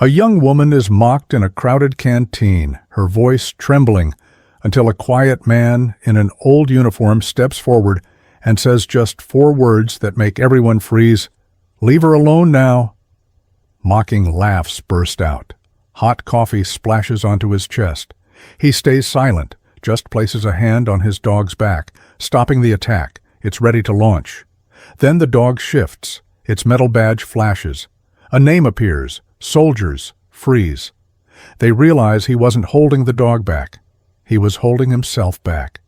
A young woman is mocked in a crowded canteen, her voice trembling, until a quiet man in an old uniform steps forward and says just 4 words that make everyone freeze. "Leave her alone now." Mocking laughs burst out. Hot coffee splashes onto his chest. He stays silent, just places a hand on his dog's back, stopping the attack. It's ready to launch. Then the dog shifts. Its metal badge flashes. A name appears. Soldiers freeze. They realize he wasn't holding the dog back. He was holding himself back.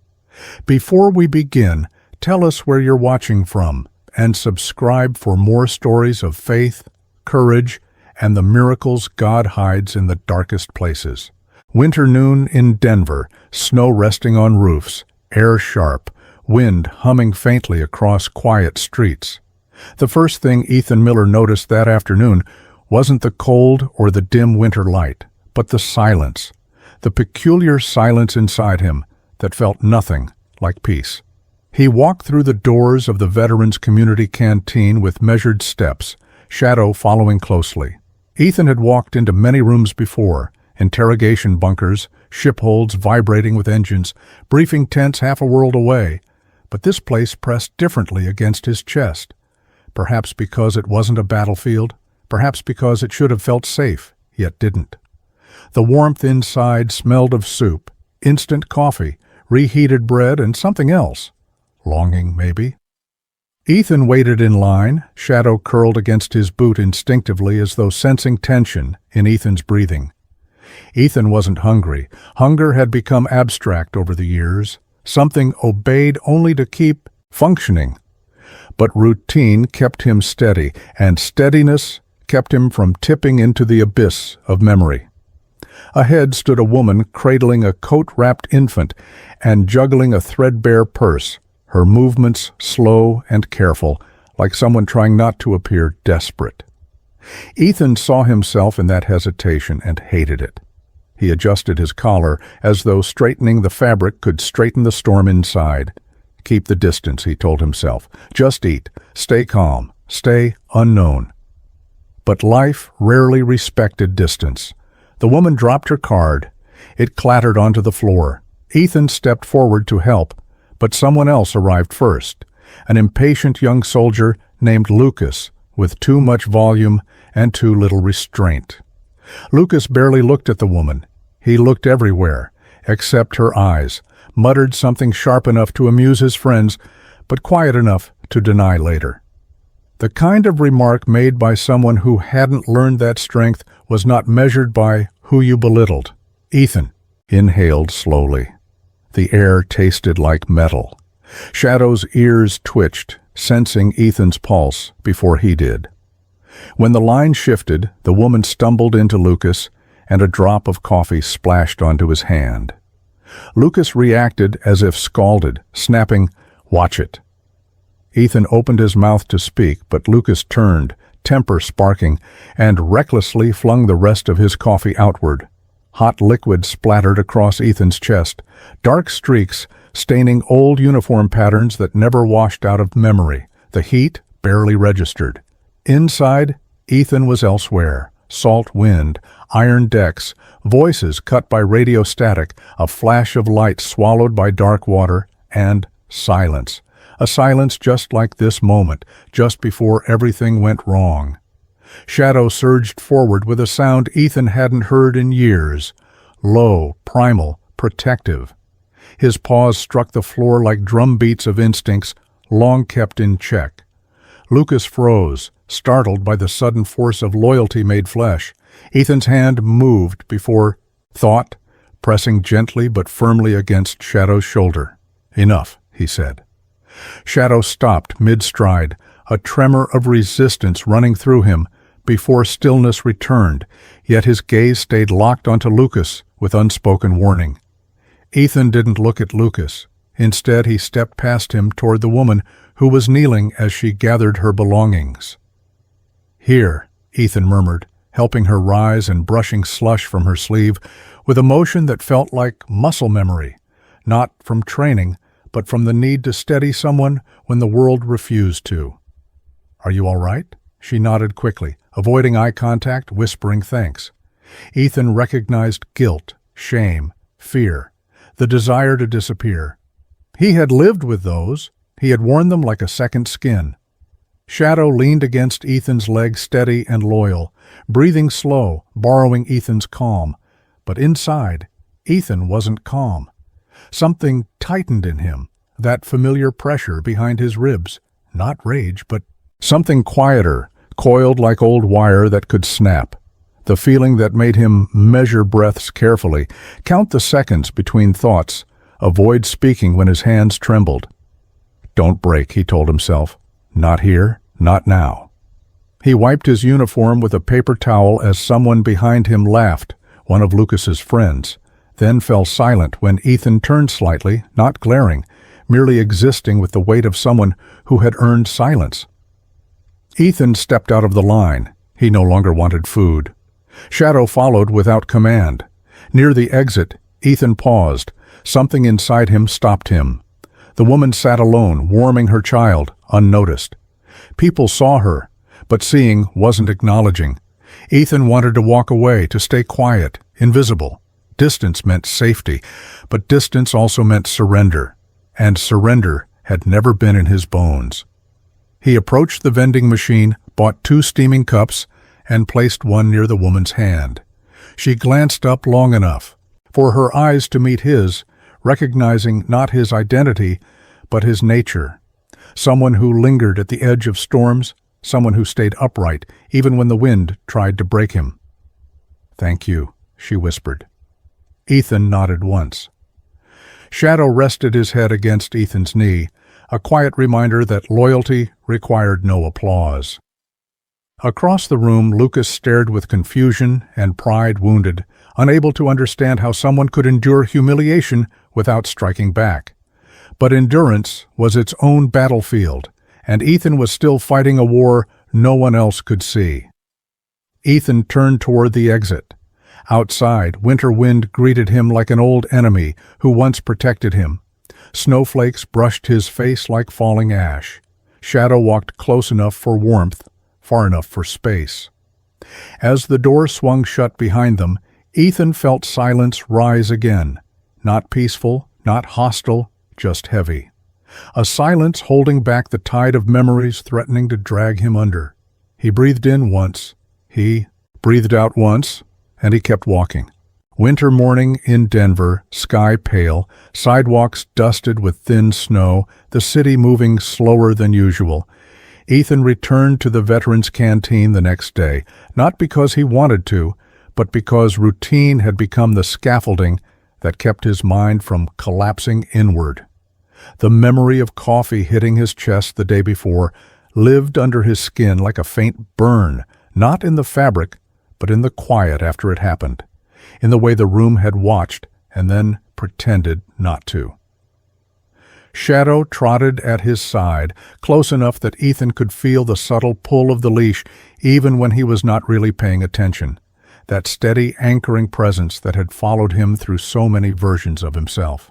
Before we begin, tell us where you're watching from and subscribe for more stories of faith, courage, and the miracles God hides in the darkest places. Winter noon in Denver, snow resting on roofs, air sharp, wind humming faintly across quiet streets. The first thing Ethan Miller noticed that afternoon wasn't the cold or the dim winter light, but the silence, the peculiar silence inside him that felt nothing like peace. He walked through the doors of the Veterans Community Canteen with measured steps, Shadow following closely. Ethan had walked into many rooms before, interrogation bunkers, ship holds vibrating with engines, briefing tents half a world away, but this place pressed differently against his chest. Perhaps because it wasn't a battlefield, perhaps because it should have felt safe, yet didn't. The warmth inside smelled of soup, instant coffee, reheated bread, and something else. Longing, maybe. Ethan waited in line, Shadow curled against his boot instinctively as though sensing tension in Ethan's breathing. Ethan wasn't hungry. Hunger had become abstract over the years, something obeyed only to keep functioning. But routine kept him steady, and steadiness kept him from tipping into the abyss of memory. Ahead stood a woman cradling a coat-wrapped infant and juggling a threadbare purse, her movements slow and careful, like someone trying not to appear desperate. Ethan saw himself in that hesitation and hated it. He adjusted his collar as though straightening the fabric could straighten the storm inside. Keep the distance, he told himself. Just eat. Stay calm. Stay unknown. But life rarely respected distance. The woman dropped her card. It clattered onto the floor. Ethan stepped forward to help, but someone else arrived first. An impatient young soldier named Lucas, with too much volume and too little restraint. Lucas barely looked at the woman. He looked everywhere, except her eyes, muttered something sharp enough to amuse his friends, but quiet enough to deny later. The kind of remark made by someone who hadn't learned that strength was not measured by who you belittled. Ethan inhaled slowly. The air tasted like metal. Shadow's ears twitched, sensing Ethan's pulse before he did. When the line shifted, the woman stumbled into Lucas, and a drop of coffee splashed onto his hand. Lucas reacted as if scalded, snapping, "Watch it." Ethan opened his mouth to speak, but Lucas turned, temper sparking, and recklessly flung the rest of his coffee outward. Hot liquid splattered across Ethan's chest, dark streaks staining old uniform patterns that never washed out of memory. The heat barely registered. Inside, Ethan was elsewhere. Salt wind, iron decks, voices cut by radio static, a flash of light swallowed by dark water, and silence. A silence just like this moment, just before everything went wrong. Shadow surged forward with a sound Ethan hadn't heard in years. Low, primal, protective. His paws struck the floor like drum beats of instincts long kept in check. Lucas froze, startled by the sudden force of loyalty made flesh. Ethan's hand moved before thought, pressing gently but firmly against Shadow's shoulder. "Enough," he said. Shadow stopped mid-stride, a tremor of resistance running through him, before stillness returned, yet his gaze stayed locked onto Lucas with unspoken warning. Ethan didn't look at Lucas. Instead, he stepped past him toward the woman who was kneeling as she gathered her belongings. "Here," Ethan murmured, helping her rise and brushing slush from her sleeve with a motion that felt like muscle memory, not from training, but from the need to steady someone when the world refused to. "Are you all right?" She nodded quickly, avoiding eye contact, whispering thanks. Ethan recognized guilt, shame, fear, the desire to disappear. He had lived with those. He had worn them like a second skin. Shadow leaned against Ethan's leg, steady and loyal, breathing slow, borrowing Ethan's calm. But inside, Ethan wasn't calm. Something tightened in him, that familiar pressure behind his ribs. Not rage, but something quieter, coiled like old wire that could snap. The feeling that made him measure breaths carefully, count the seconds between thoughts, avoid speaking when his hands trembled. Don't break, he told himself. Not here, not now. He wiped his uniform with a paper towel as someone behind him laughed, one of Lucas's friends, then fell silent when Ethan turned slightly, not glaring, merely existing with the weight of someone who had earned silence. Ethan stepped out of the line. He no longer wanted food. Shadow followed without command. Near the exit, Ethan paused. Something inside him stopped him. The woman sat alone, warming her child, unnoticed. People saw her, but seeing wasn't acknowledging. Ethan wanted to walk away, to stay quiet, invisible. Distance meant safety, but distance also meant surrender, and surrender had never been in his bones. He approached the vending machine, bought 2 steaming cups, and placed one near the woman's hand. She glanced up long enough for her eyes to meet his, recognizing not his identity, but his nature. Someone who lingered at the edge of storms, someone who stayed upright even when the wind tried to break him. "Thank you," she whispered. Ethan nodded once. Shadow rested his head against Ethan's knee, a quiet reminder that loyalty required no applause. Across the room, Lucas stared with confusion and pride wounded, unable to understand how someone could endure humiliation without striking back. But endurance was its own battlefield, and Ethan was still fighting a war no one else could see. Ethan turned toward the exit. Outside, winter wind greeted him like an old enemy who once protected him. Snowflakes brushed his face like falling ash. Shadow walked close enough for warmth, far enough for space. As the door swung shut behind them, Ethan felt silence rise again. Not peaceful, not hostile, just heavy. A silence holding back the tide of memories threatening to drag him under. He breathed in once. He breathed out once, and he kept walking. Winter morning in Denver, sky pale, sidewalks dusted with thin snow, the city moving slower than usual. Ethan returned to the veterans' canteen the next day, not because he wanted to, but because routine had become the scaffolding that kept his mind from collapsing inward. The memory of coffee hitting his chest the day before lived under his skin like a faint burn, not in the fabric, but in the quiet after it happened, in the way the room had watched and then pretended not to. Shadow trotted at his side, close enough that Ethan could feel the subtle pull of the leash even when he was not really paying attention, that steady anchoring presence that had followed him through so many versions of himself.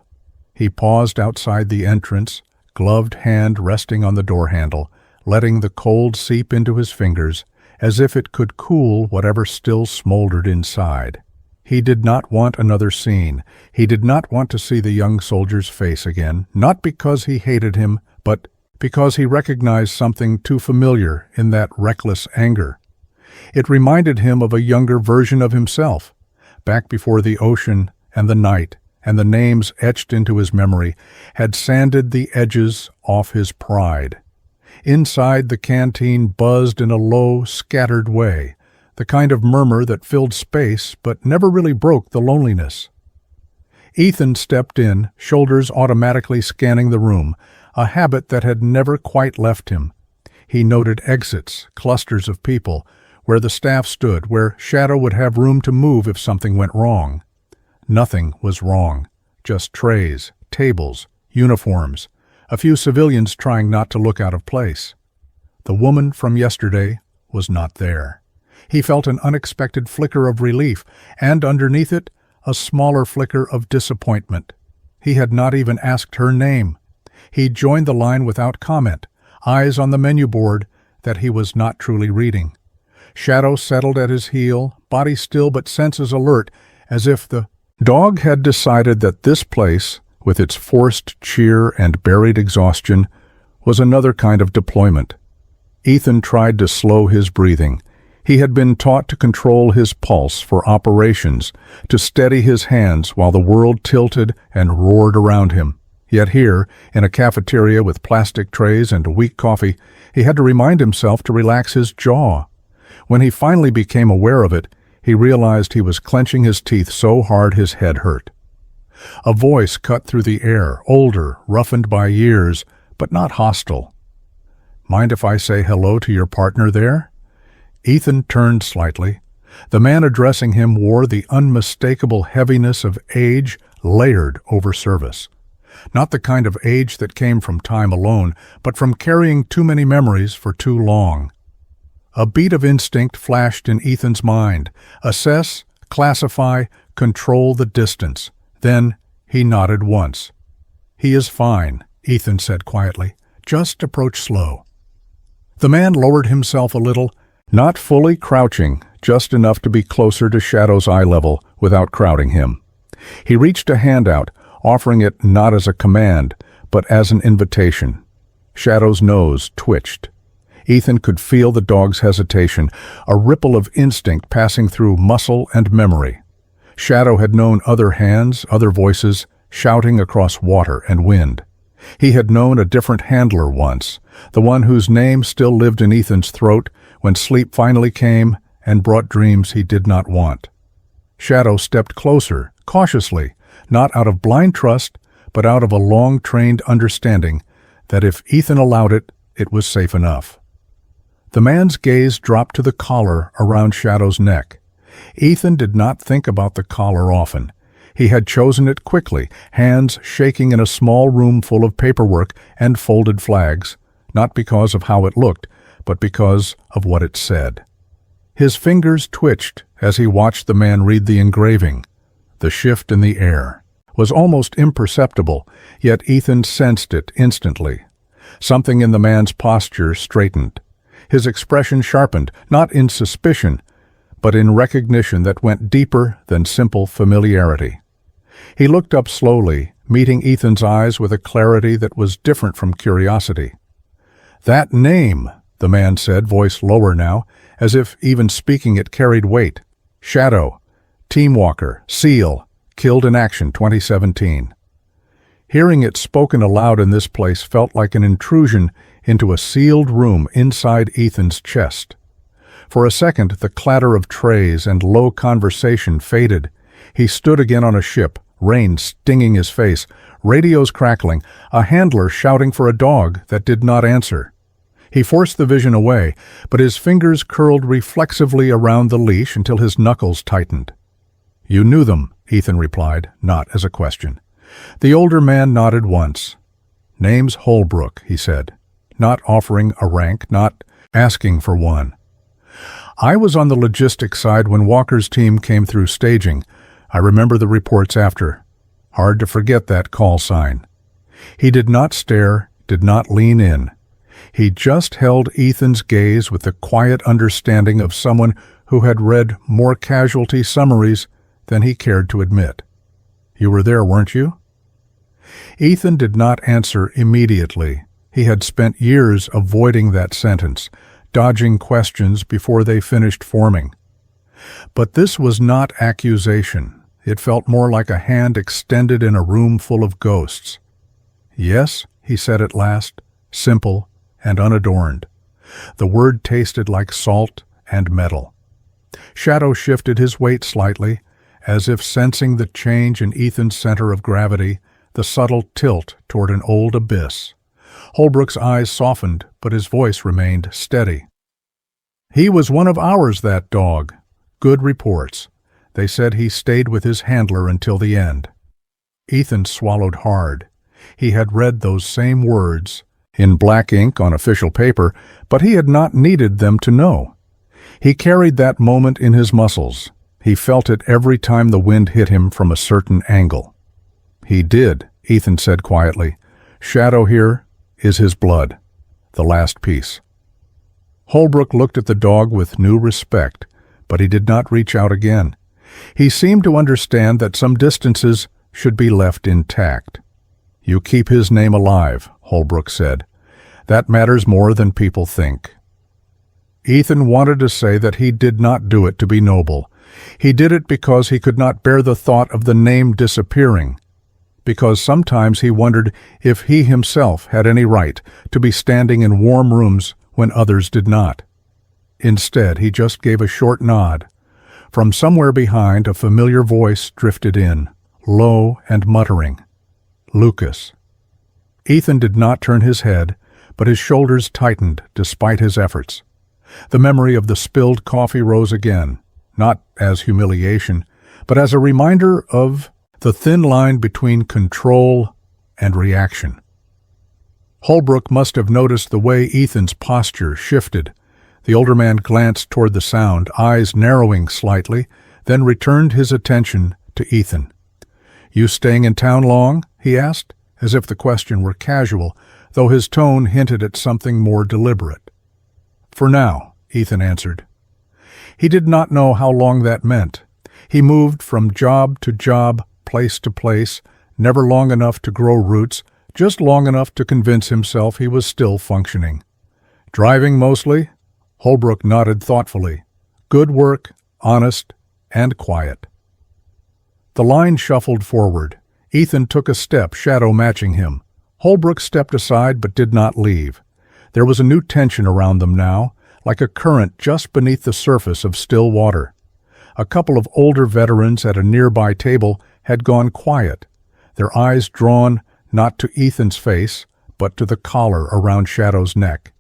He paused outside the entrance, gloved hand resting on the door handle, letting the cold seep into his fingers as if it could cool whatever still smoldered inside. He did not want another scene. He did not want to see the young soldier's face again, not because he hated him, but because he recognized something too familiar in that reckless anger. It reminded him of a younger version of himself, back before the ocean and the night and the names etched into his memory had sanded the edges off his pride. Inside, the canteen buzzed in a low, scattered way, the kind of murmur that filled space but never really broke the loneliness. Ethan stepped in, shoulders automatically scanning the room, a habit that had never quite left him. He noted exits, clusters of people, where the staff stood, where Shadow would have room to move if something went wrong. Nothing was wrong, just trays, tables, uniforms, a few civilians trying not to look out of place. The woman from yesterday was not there. He felt an unexpected flicker of relief, and underneath it, a smaller flicker of disappointment. He had not even asked her name. He joined the line without comment, eyes on the menu board, that he was not truly reading. Shadow settled at his heel, body still but senses alert, as if the dog had decided that this place, with its forced cheer and buried exhaustion, was another kind of deployment. Ethan tried to slow his breathing. He had been taught to control his pulse for operations, to steady his hands while the world tilted and roared around him. Yet here, in a cafeteria with plastic trays and a weak coffee, he had to remind himself to relax his jaw. When he finally became aware of it, he realized he was clenching his teeth so hard his head hurt. A voice cut through the air, older, roughened by years, but not hostile. "Mind if I say hello to your partner there?" Ethan turned slightly. The man addressing him wore the unmistakable heaviness of age layered over service. Not the kind of age that came from time alone, but from carrying too many memories for too long. A beat of instinct flashed in Ethan's mind. Assess, classify, control the distance. Then he nodded once. "He is fine," Ethan said quietly. "Just approach slow." The man lowered himself a little, not fully crouching, just enough to be closer to Shadow's eye level without crowding him. He reached a hand out, offering it not as a command, but as an invitation. Shadow's nose twitched. Ethan could feel the dog's hesitation, a ripple of instinct passing through muscle and memory. Shadow had known other hands, other voices, shouting across water and wind. He had known a different handler once, the one whose name still lived in Ethan's throat when sleep finally came and brought dreams he did not want. Shadow stepped closer, cautiously, not out of blind trust, but out of a long-trained understanding that if Ethan allowed it, it was safe enough. The man's gaze dropped to the collar around Shadow's neck. Ethan did not think about the collar often. He had chosen it quickly, hands shaking in a small room full of paperwork and folded flags, not because of how it looked, but because of what it said. His fingers twitched as he watched the man read the engraving. The shift in the air was almost imperceptible, yet Ethan sensed it instantly. Something in the man's posture straightened. His expression sharpened, not in suspicion, but in recognition that went deeper than simple familiarity. He looked up slowly, meeting Ethan's eyes with a clarity that was different from curiosity. "That name," the man said, voice lower now, as if even speaking it carried weight. "Shadow, Teamwalker, SEAL, killed in action 2017. Hearing it spoken aloud in this place felt like an intrusion into a sealed room inside Ethan's chest. For a second, the clatter of trays and low conversation faded. He stood again on a ship, rain stinging his face, radios crackling, a handler shouting for a dog that did not answer. He forced the vision away, but his fingers curled reflexively around the leash until his knuckles tightened. "You knew them," Ethan replied, not as a question. The older man nodded once. "Name's Holbrook," he said, not offering a rank, not asking for one. "I was on the logistics side when Walker's team came through staging. I remember the reports after. Hard to forget that call sign." He did not stare, did not lean in. He just held Ethan's gaze with the quiet understanding of someone who had read more casualty summaries than he cared to admit. "You were there, weren't you?" Ethan did not answer immediately. He had spent years avoiding that sentence, dodging questions before they finished forming. But this was not accusation. It felt more like a hand extended in a room full of ghosts. "Yes," he said at last, simple and unadorned. The word tasted like salt and metal. Shadow shifted his weight slightly, as if sensing the change in Ethan's center of gravity, the subtle tilt toward an old abyss. Holbrook's eyes softened, but his voice remained steady. "He was one of ours, that dog. Good reports. They said he stayed with his handler until the end." Ethan swallowed hard. He had read those same words in black ink on official paper, but he had not needed them to know. He carried that moment in his muscles. He felt it every time the wind hit him from a certain angle. "He did," Ethan said quietly. "Shadow here is his blood, the last piece." Holbrook looked at the dog with new respect, but he did not reach out again. He seemed to understand that some distances should be left intact. "You keep his name alive," Holbrook said. "That matters more than people think." Ethan wanted to say that he did not do it to be noble. He did it because he could not bear the thought of the name disappearing, because sometimes he wondered if he himself had any right to be standing in warm rooms when others did not. Instead, he just gave a short nod. From somewhere behind, a familiar voice drifted in, low and muttering. "Lucas." Ethan did not turn his head, but his shoulders tightened despite his efforts. The memory of the spilled coffee rose again, not as humiliation, but as a reminder of the thin line between control and reaction. Holbrook must have noticed the way Ethan's posture shifted. The older man glanced toward the sound, eyes narrowing slightly, then returned his attention to Ethan. "You staying in town long?" he asked, as if the question were casual, though his tone hinted at something more deliberate. "For now," Ethan answered. He did not know how long that meant. He moved from job to job, place to place, never long enough to grow roots, just long enough to convince himself he was still functioning. "Driving mostly?" Holbrook nodded thoughtfully. "Good work, honest, and quiet." The line shuffled forward. Ethan took a step, shadow matching him. Holbrook stepped aside but did not leave. There was a new tension around them now, like a current just beneath the surface of still water. A couple of older veterans at a nearby table had gone quiet, their eyes drawn not to Ethan's face, but to the collar around Shadow's neck.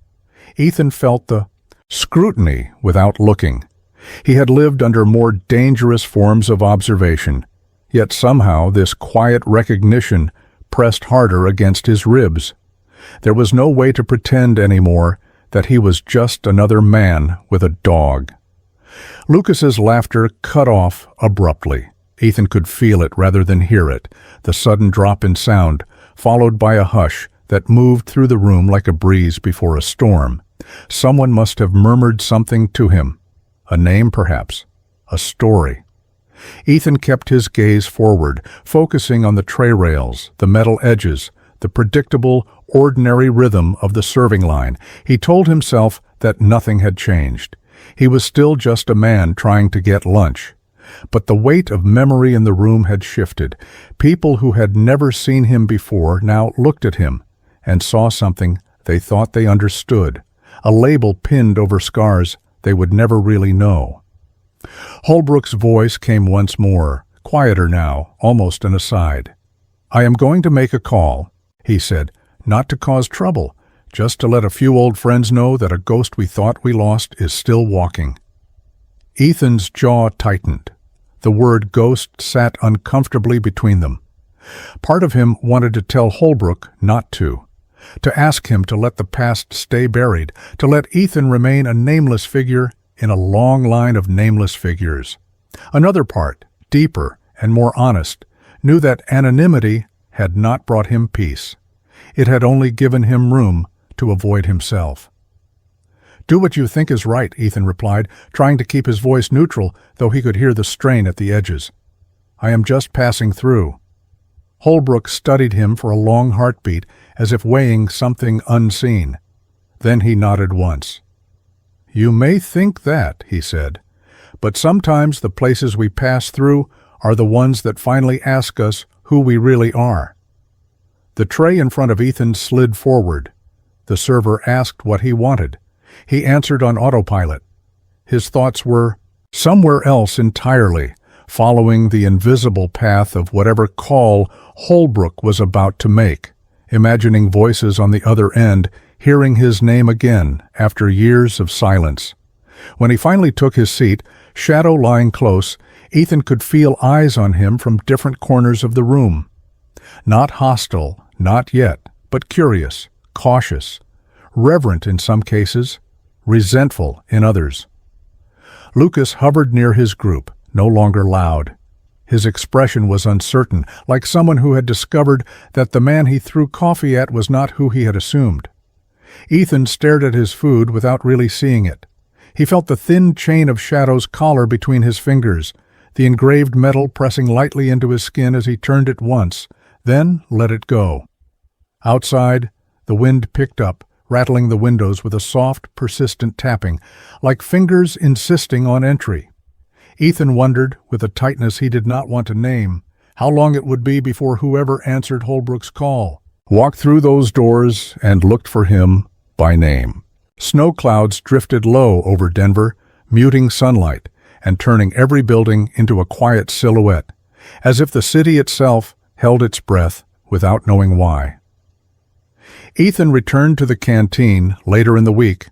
Ethan felt the scrutiny without looking. He had lived under more dangerous forms of observation, yet somehow this quiet recognition pressed harder against his ribs. There was no way to pretend anymore that he was just another man with a dog. Lucas's laughter cut off abruptly. Ethan could feel it rather than hear it, the sudden drop in sound, followed by a hush that moved through the room like a breeze before a storm. Someone must have murmured something to him. A name, perhaps. A story. Ethan kept his gaze forward, focusing on the tray rails, the metal edges, the predictable, ordinary rhythm of the serving line. He told himself that nothing had changed. He was still just a man trying to get lunch. But the weight of memory in the room had shifted. People who had never seen him before now looked at him and saw something they thought they understood, a label pinned over scars they would never really know. Holbrook's voice came once more, quieter now, almost an aside. "I am going to make a call," he said, "not to cause trouble, just to let a few old friends know that a ghost we thought we lost is still walking." Ethan's jaw tightened. The word ghost sat uncomfortably between them. Part of him wanted to tell Holbrook not to ask him to let the past stay buried, to let Ethan remain a nameless figure in a long line of nameless figures. Another part, deeper and more honest, knew that anonymity had not brought him peace. It had only given him room to avoid himself. "Do what you think is right," Ethan replied, trying to keep his voice neutral, though he could hear the strain at the edges. "I am just passing through." Holbrook studied him for a long heartbeat, as if weighing something unseen. Then he nodded once. "You may think that," he said, "but sometimes the places we pass through are the ones that finally ask us who we really are." The tray in front of Ethan slid forward. The server asked what he wanted. He answered on autopilot. His thoughts were somewhere else entirely, following the invisible path of whatever call Holbrook was about to make, imagining voices on the other end, hearing his name again after years of silence. When he finally took his seat, Shadow lying close, Ethan could feel eyes on him from different corners of the room. Not hostile, not yet, but curious, cautious, reverent in some cases, resentful in others. Lucas hovered near his group, no longer loud. His expression was uncertain, like someone who had discovered that the man he threw coffee at was not who he had assumed. Ethan stared at his food without really seeing it. He felt the thin chain of Shadow's collar between his fingers, the engraved metal pressing lightly into his skin as he turned it once, then let it go. Outside, the wind picked up, rattling the windows with a soft, persistent tapping, like fingers insisting on entry. Ethan wondered, with a tightness he did not want to name, how long it would be before whoever answered Holbrook's call walked through those doors and looked for him by name. Snow clouds drifted low over Denver, muting sunlight and turning every building into a quiet silhouette, as if the city itself held its breath without knowing why. Ethan returned to the canteen later in the week.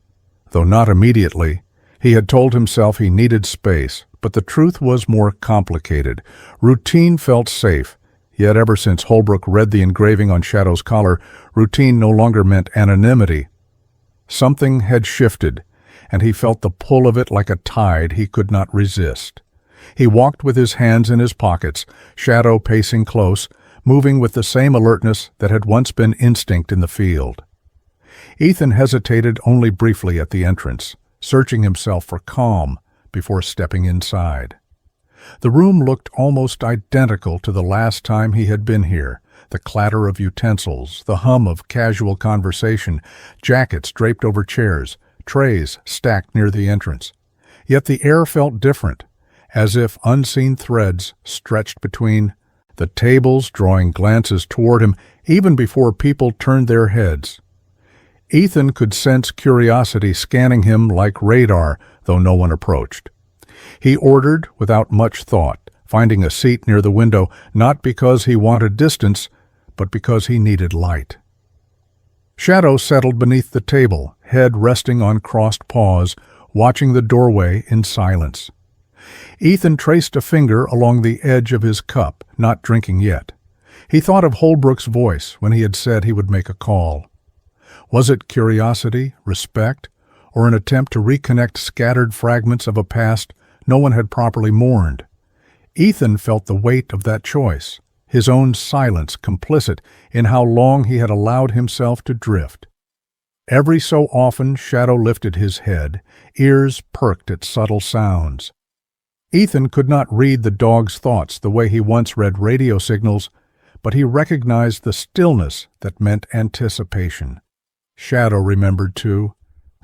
Though not immediately, he had told himself he needed space, but the truth was more complicated. Routine felt safe, yet ever since Holbrook read the engraving on Shadow's collar, routine no longer meant anonymity. Something had shifted, and he felt the pull of it like a tide he could not resist. He walked with his hands in his pockets, Shadow pacing close, moving with the same alertness that had once been instinct in the field. Ethan hesitated only briefly at the entrance, searching himself for calm before stepping inside. The room looked almost identical to the last time he had been here. The clatter of utensils, the hum of casual conversation, jackets draped over chairs, trays stacked near the entrance. Yet the air felt different, as if unseen threads stretched between the tables, drawing glances toward him even before people turned their heads. Ethan could sense curiosity scanning him like radar, though no one approached. He ordered without much thought, finding a seat near the window, not because he wanted distance, but because he needed light. Shadow settled beneath the table, head resting on crossed paws, watching the doorway in silence. Ethan traced a finger along the edge of his cup, not drinking yet. He thought of Holbrook's voice when he had said he would make a call. Was it curiosity, respect, or an attempt to reconnect scattered fragments of a past no one had properly mourned? Ethan felt the weight of that choice, his own silence complicit in how long he had allowed himself to drift. Every so often Shadow lifted his head, ears perked at subtle sounds. Ethan could not read the dog's thoughts the way he once read radio signals, but he recognized the stillness that meant anticipation. Shadow remembered too.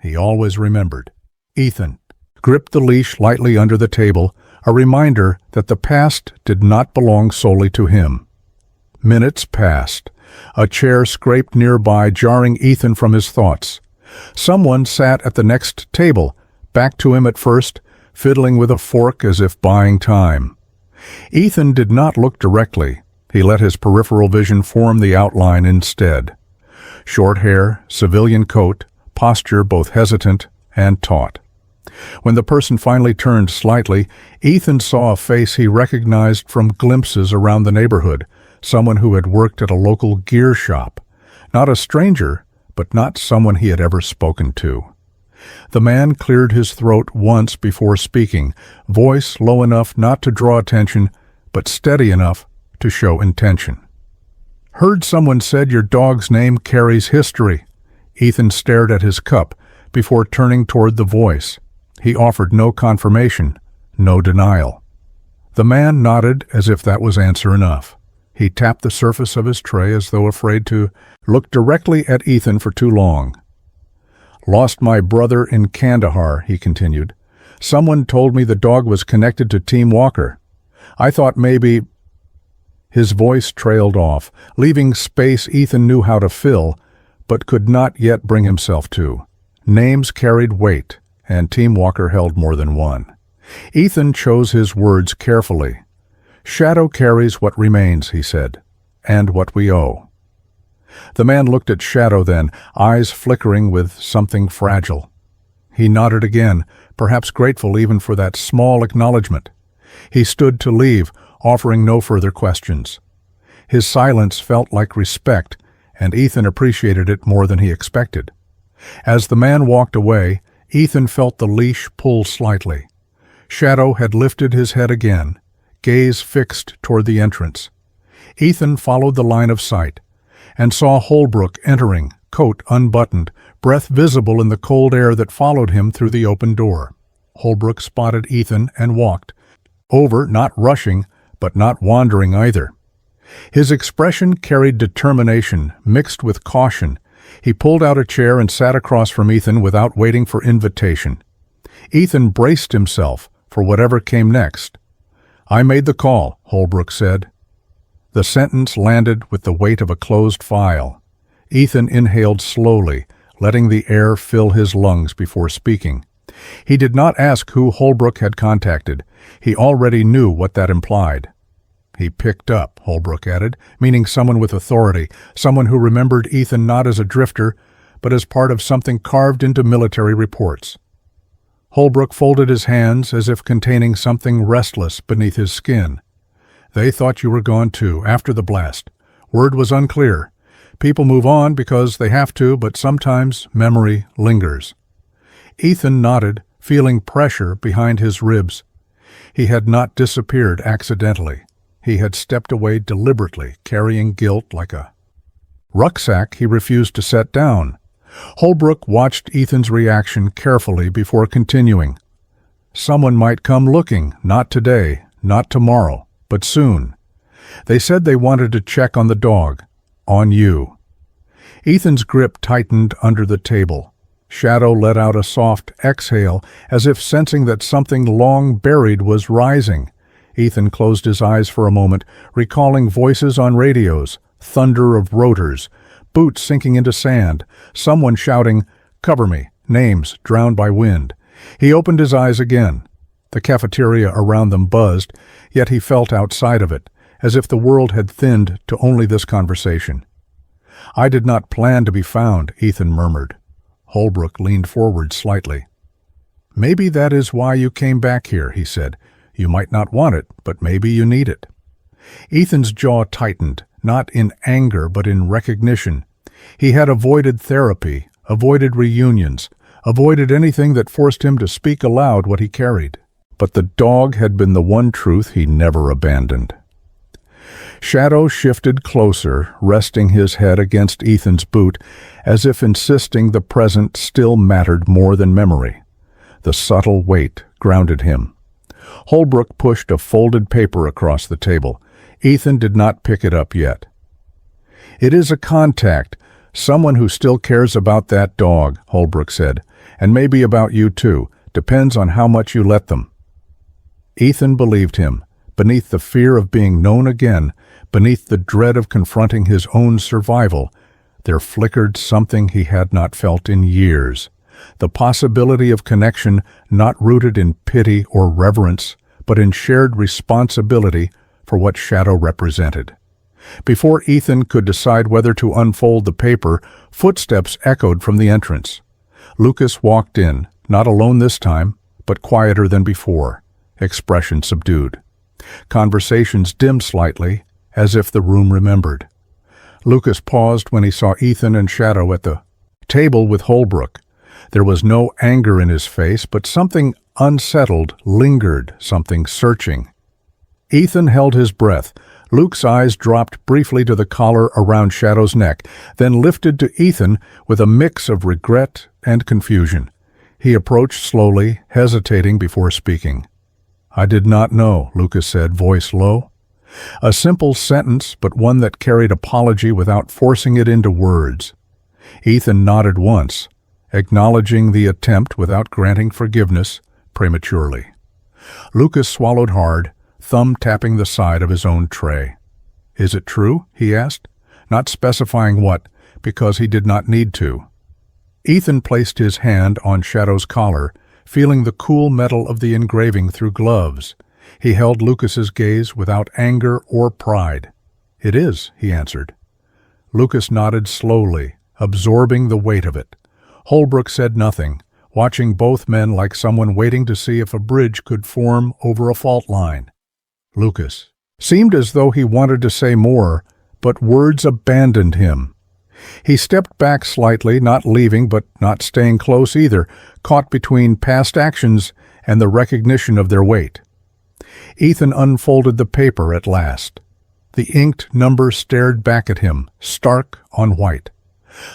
He always remembered. Ethan gripped the leash lightly under the table, a reminder that the past did not belong solely to him. Minutes passed. A chair scraped nearby, jarring Ethan from his thoughts. Someone sat at the next table, back to him at first, fiddling with a fork as if buying time. Ethan did not look directly. He let his peripheral vision form the outline instead. Short hair, civilian coat, posture both hesitant and taut. When the person finally turned slightly, Ethan saw a face he recognized from glimpses around the neighborhood, someone who had worked at a local gear shop. Not a stranger, but not someone he had ever spoken to. The man cleared his throat once before speaking, voice low enough not to draw attention, but steady enough to show intention. "Heard someone said your dog's name carries history." Ethan stared at his cup before turning toward the voice. He offered no confirmation, no denial. The man nodded as if that was answer enough. He tapped the surface of his tray as though afraid to look directly at Ethan for too long. "Lost my brother in Kandahar," he continued. "Someone told me the dog was connected to Team Walker. I thought maybe—" His voice trailed off, leaving space Ethan knew how to fill, but could not yet bring himself to. Names carried weight, and Team Walker held more than one. Ethan chose his words carefully. "Shadow carries what remains," he said, "and what we owe." The man looked at Shadow then, eyes flickering with something fragile. He nodded again, perhaps grateful even for that small acknowledgement. He stood to leave, offering no further questions. His silence felt like respect, and Ethan appreciated it more than he expected. As the man walked away, Ethan felt the leash pull slightly. Shadow had lifted his head again, gaze fixed toward the entrance. Ethan followed the line of sight and saw Holbrook entering, coat unbuttoned, breath visible in the cold air that followed him through the open door. Holbrook spotted Ethan and walked. Over, not rushing, but not wandering either. His expression carried determination, mixed with caution. He pulled out a chair and sat across from Ethan without waiting for invitation. Ethan braced himself for whatever came next. "I made the call," Holbrook said. The sentence landed with the weight of a closed file. Ethan inhaled slowly, letting the air fill his lungs before speaking. He did not ask who Holbrook had contacted. He already knew what that implied. "He picked up," Holbrook added, meaning someone with authority, someone who remembered Ethan not as a drifter, but as part of something carved into military reports. Holbrook folded his hands as if containing something restless beneath his skin. "They thought you were gone too, after the blast. Word was unclear. People move on because they have to, but sometimes memory lingers." Ethan nodded, feeling pressure behind his ribs. He had not disappeared accidentally. He had stepped away deliberately, carrying guilt like a rucksack he refused to set down. Holbrook watched Ethan's reaction carefully before continuing. "Someone might come looking, not today, not tomorrow, but soon. They said they wanted to check on the dog, on you." Ethan's grip tightened under the table. Shadow let out a soft exhale, as if sensing that something long buried was rising. Ethan closed his eyes for a moment, recalling voices on radios, thunder of rotors, boots sinking into sand, someone shouting, "Cover me," names drowned by wind. He opened his eyes again. The cafeteria around them buzzed, yet he felt outside of it, as if the world had thinned to only this conversation. "I did not plan to be found," Ethan murmured. Holbrook leaned forward slightly. "Maybe that is why you came back here," he said. "You might not want it, but maybe you need it." Ethan's jaw tightened, not in anger but in recognition. He had avoided therapy, avoided reunions, avoided anything that forced him to speak aloud what he carried. But the dog had been the one truth he never abandoned. Shadow shifted closer, resting his head against Ethan's boot, as if insisting the present still mattered more than memory. The subtle weight grounded him. Holbrook pushed a folded paper across the table. Ethan did not pick it up yet. "It is a contact, someone who still cares about that dog," Holbrook said, "and maybe about you too. Depends on how much you let them." Ethan believed him. Beneath the fear of being known again, beneath the dread of confronting his own survival, there flickered something he had not felt in years. The possibility of connection not rooted in pity or reverence, but in shared responsibility for what Shadow represented. Before Ethan could decide whether to unfold the paper, footsteps echoed from the entrance. Lucas walked in, not alone this time, but quieter than before, expression subdued. Conversations dimmed slightly, as if the room remembered. Lucas paused when he saw Ethan and Shadow at the table with Holbrook. There was no anger in his face, but something unsettled lingered, something searching. Ethan held his breath. Luke's eyes dropped briefly to the collar around Shadow's neck, then lifted to Ethan with a mix of regret and confusion. He approached slowly, hesitating before speaking. "I did not know," Lucas said, voice low. A simple sentence, but one that carried apology without forcing it into words. Ethan nodded once, acknowledging the attempt without granting forgiveness prematurely. Lucas swallowed hard, thumb tapping the side of his own tray. "Is it true?" he asked, not specifying what, because he did not need to. Ethan placed his hand on Shadow's collar, feeling the cool metal of the engraving through gloves. He held Lucas's gaze without anger or pride. "It is," he answered. Lucas nodded slowly, absorbing the weight of it. Holbrook said nothing, watching both men like someone waiting to see if a bridge could form over a fault line. Lucas seemed as though he wanted to say more, but words abandoned him. He stepped back slightly, not leaving but not staying close either, caught between past actions and the recognition of their weight. Ethan unfolded the paper at last. The inked number stared back at him, stark on white.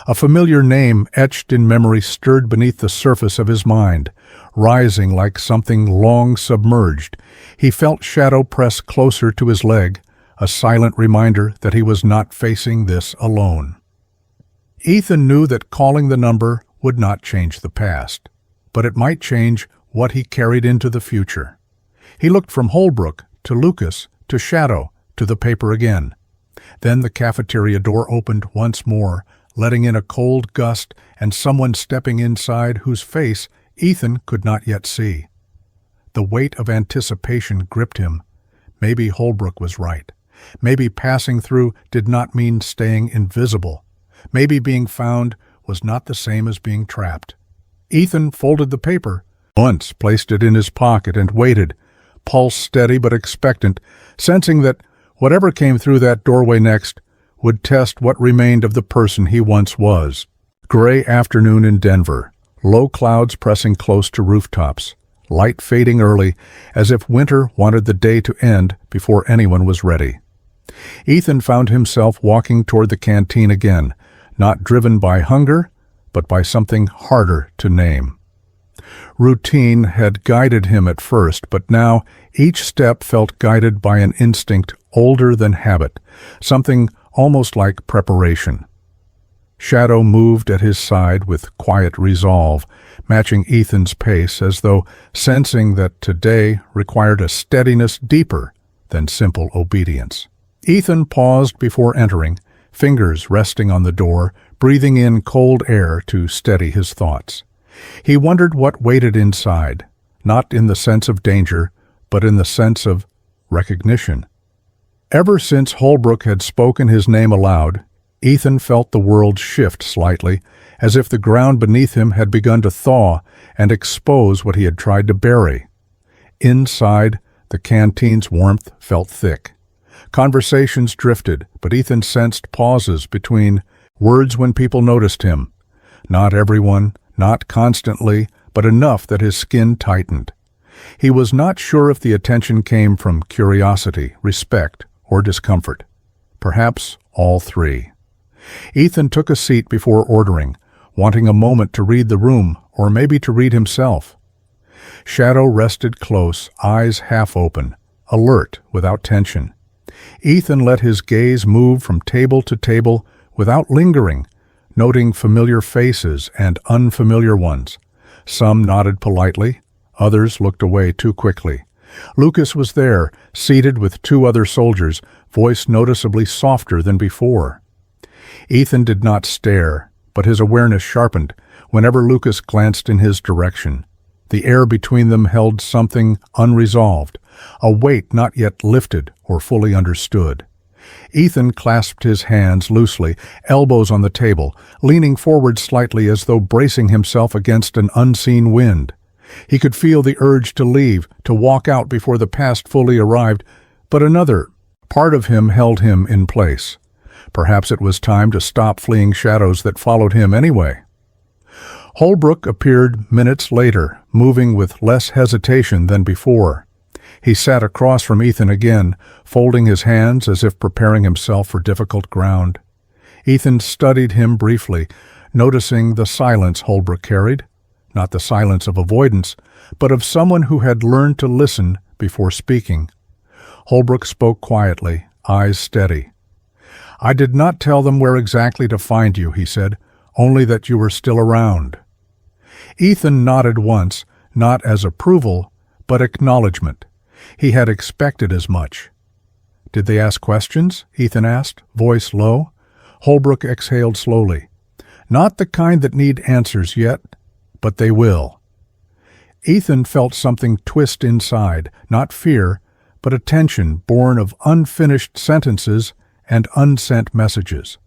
A familiar name etched in memory stirred beneath the surface of his mind, rising like something long submerged. He felt Shadow press closer to his leg, a silent reminder that he was not facing this alone. Ethan knew that calling the number would not change the past, but it might change what he carried into the future. He looked from Holbrook to Lucas to Shadow to the paper again. Then the cafeteria door opened once more, letting in a cold gust and someone stepping inside whose face Ethan could not yet see. The weight of anticipation gripped him. Maybe Holbrook was right. Maybe passing through did not mean staying invisible. Maybe being found was not the same as being trapped. Ethan folded the paper, once placed it in his pocket and waited, pulse steady but expectant, sensing that whatever came through that doorway next would test what remained of the person he once was. Gray afternoon in Denver, low clouds pressing close to rooftops, light fading early, as if winter wanted the day to end before anyone was ready. Ethan found himself walking toward the canteen again, not driven by hunger, but by something harder to name. Routine had guided him at first, but now each step felt guided by an instinct older than habit, something almost like preparation. Shadow moved at his side with quiet resolve, matching Ethan's pace as though sensing that today required a steadiness deeper than simple obedience. Ethan paused before entering, fingers resting on the door, breathing in cold air to steady his thoughts. He wondered what waited inside, not in the sense of danger, but in the sense of recognition. Ever since Holbrook had spoken his name aloud, Ethan felt the world shift slightly, as if the ground beneath him had begun to thaw and expose what he had tried to bury. Inside, the canteen's warmth felt thick. Conversations drifted, but Ethan sensed pauses between words when people noticed him. Not everyone, not constantly, but enough that his skin tightened. He was not sure if the attention came from curiosity, respect, or discomfort. Perhaps all three. Ethan took a seat before ordering, wanting a moment to read the room, or maybe to read himself. Shadow rested close, eyes half open, alert without tension. Ethan let his gaze move from table to table without lingering, noting familiar faces and unfamiliar ones. Some nodded politely, others looked away too quickly. Lucas was there, seated with two other soldiers, voice noticeably softer than before. Ethan did not stare, but his awareness sharpened whenever Lucas glanced in his direction. The air between them held something unresolved, a weight not yet lifted or fully understood. Ethan clasped his hands loosely, elbows on the table, leaning forward slightly as though bracing himself against an unseen wind. He could feel the urge to leave, to walk out before the past fully arrived, but another part of him held him in place. Perhaps it was time to stop fleeing shadows that followed him anyway. Holbrook appeared minutes later, moving with less hesitation than before. He sat across from Ethan again, folding his hands as if preparing himself for difficult ground. Ethan studied him briefly, noticing the silence Holbrook carried, not the silence of avoidance, but of someone who had learned to listen before speaking. Holbrook spoke quietly, eyes steady. "I did not tell them where exactly to find you," he said, "only that you were still around." Ethan nodded once, not as approval, but acknowledgement. He had expected as much. "Did they ask questions?" Ethan asked, voice low. Holbrook exhaled slowly. "Not the kind that need answers yet, but they will." Ethan felt something twist inside, not fear, but a tension born of unfinished sentences and unsent messages.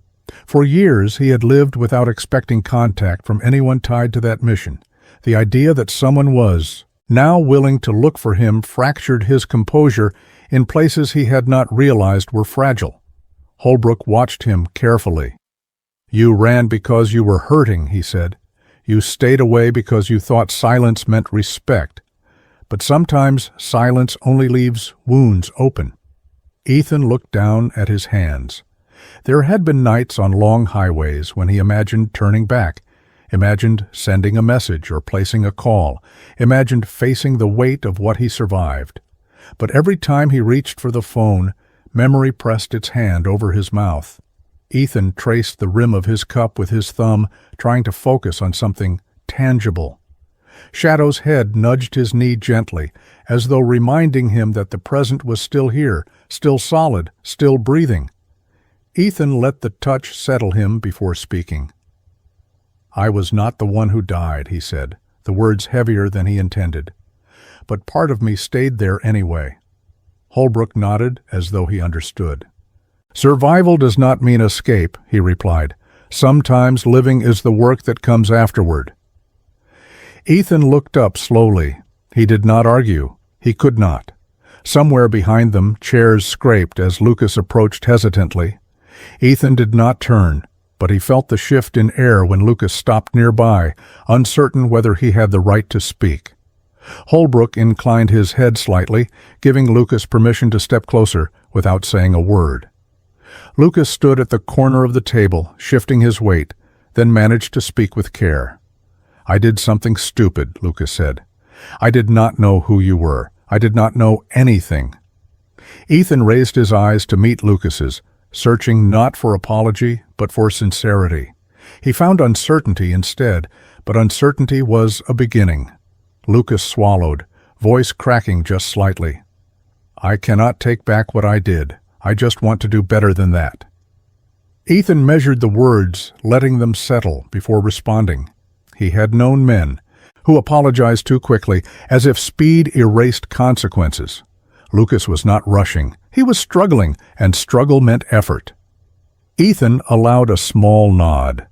For years he had lived without expecting contact from anyone tied to that mission. The idea that someone was now willing to look for him fractured his composure in places he had not realized were fragile. Holbrook watched him carefully. "You ran because you were hurting," he said. "You stayed away because you thought silence meant respect. But sometimes silence only leaves wounds open." Ethan looked down at his hands. There had been nights on long highways when he imagined turning back, imagined sending a message or placing a call, imagined facing the weight of what he survived. But every time he reached for the phone, memory pressed its hand over his mouth. Ethan traced the rim of his cup with his thumb, trying to focus on something tangible. Shadow's head nudged his knee gently, as though reminding him that the present was still here, still solid, still breathing. Ethan let the touch settle him before speaking. "I was not the one who died," he said, the words heavier than he intended. "But part of me stayed there anyway." Holbrook nodded as though he understood. "Survival does not mean escape," he replied. "Sometimes living is the work that comes afterward." Ethan looked up slowly. He did not argue. He could not. Somewhere behind them, chairs scraped as Lucas approached hesitantly. Ethan did not turn, but he felt the shift in air when Lucas stopped nearby, uncertain whether he had the right to speak. Holbrook inclined his head slightly, giving Lucas permission to step closer without saying a word. Lucas stood at the corner of the table, shifting his weight, then managed to speak with care. "I did something stupid," Lucas said. "I did not know who you were. I did not know anything." Ethan raised his eyes to meet Lucas's, searching not for apology, but for sincerity. He found uncertainty instead, but uncertainty was a beginning. Lucas swallowed, voice cracking just slightly. "I cannot take back what I did. I just want to do better than that." Ethan measured the words, letting them settle before responding. He had known men who apologized too quickly, as if speed erased consequences. Lucas was not rushing. He was struggling, and struggle meant effort. Ethan allowed a small nod.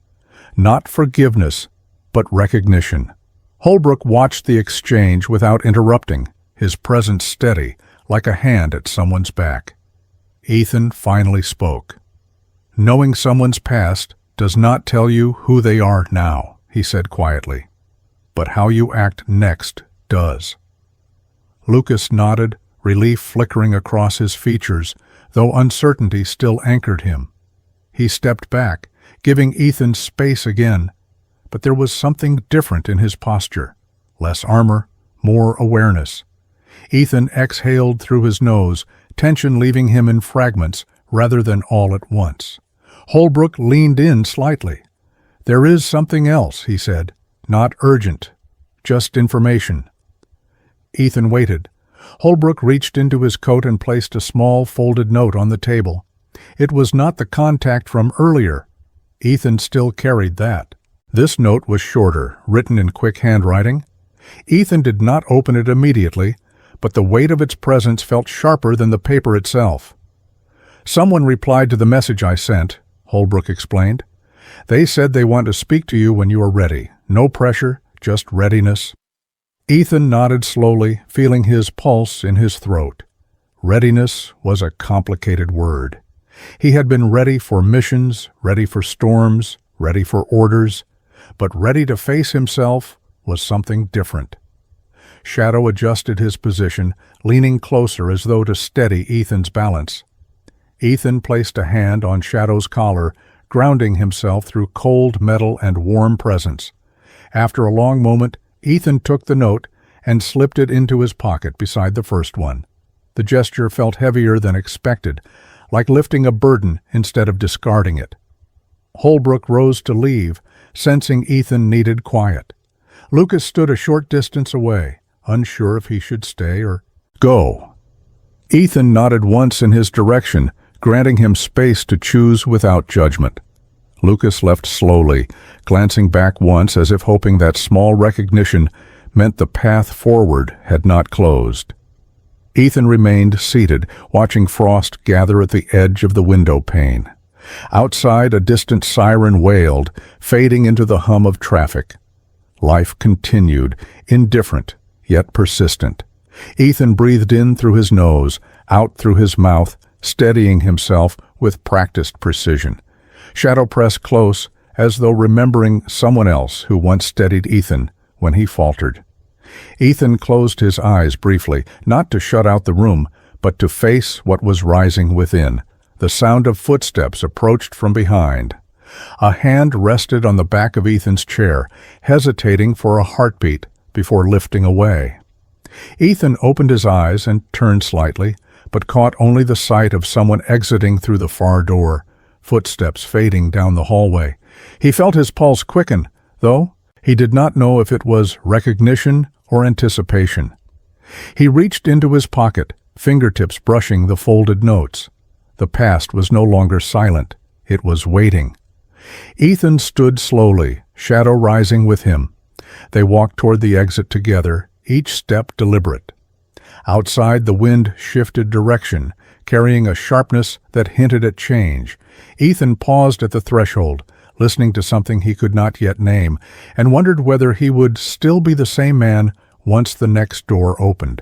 Not forgiveness, but recognition. Holbrook watched the exchange without interrupting, his presence steady, like a hand at someone's back. Ethan finally spoke. "Knowing someone's past does not tell you who they are now," he said quietly. "But how you act next does." Lucas nodded, relief flickering across his features, though uncertainty still anchored him. He stepped back, giving Ethan space again, but there was something different in his posture. Less armor, more awareness. Ethan exhaled through his nose, tension leaving him in fragments rather than all at once. Holbrook leaned in slightly. "There is something else," he said. "Not urgent. Just information." Ethan waited. Holbrook reached into his coat and placed a small folded note on the table. It was not the contact from earlier. Ethan still carried that. This note was shorter, written in quick handwriting. Ethan did not open it immediately, but the weight of its presence felt sharper than the paper itself. "Someone replied to the message I sent," Holbrook explained. "They said they want to speak to you when you are ready. No pressure, just readiness." Ethan nodded slowly, feeling his pulse in his throat. Readiness was a complicated word. He had been ready for missions, ready for storms, ready for orders, but ready to face himself was something different. Shadow adjusted his position, leaning closer as though to steady Ethan's balance. Ethan placed a hand on Shadow's collar, grounding himself through cold metal and warm presence. After a long moment, Ethan took the note and slipped it into his pocket beside the first one. The gesture felt heavier than expected, like lifting a burden instead of discarding it. Holbrook rose to leave, sensing Ethan needed quiet. Lucas stood a short distance away, unsure if he should stay or go. Ethan nodded once in his direction, granting him space to choose without judgment. Lucas left slowly, glancing back once as if hoping that small recognition meant the path forward had not closed. Ethan remained seated, watching frost gather at the edge of the window pane. Outside, a distant siren wailed, fading into the hum of traffic. Life continued, indifferent, yet persistent. Ethan breathed in through his nose, out through his mouth, steadying himself with practiced precision. Shadow pressed close, as though remembering someone else who once steadied Ethan when he faltered. Ethan closed his eyes briefly, not to shut out the room, but to face what was rising within, the sound of footsteps approached from behind. A hand rested on the back of Ethan's chair, hesitating for a heartbeat before lifting away. Ethan opened his eyes and turned slightly, but caught only the sight of someone exiting through the far door, footsteps fading down the hallway. He felt his pulse quicken, though he did not know if it was recognition or anticipation. He reached into his pocket, fingertips brushing the folded notes. The past was no longer silent. It was waiting. Ethan stood slowly, shadow rising with him. They walked toward the exit together, each step deliberate. Outside, the wind shifted direction, carrying a sharpness that hinted at change. Ethan paused at the threshold, listening to something he could not yet name, and wondered whether he would still be the same man once the next door opened.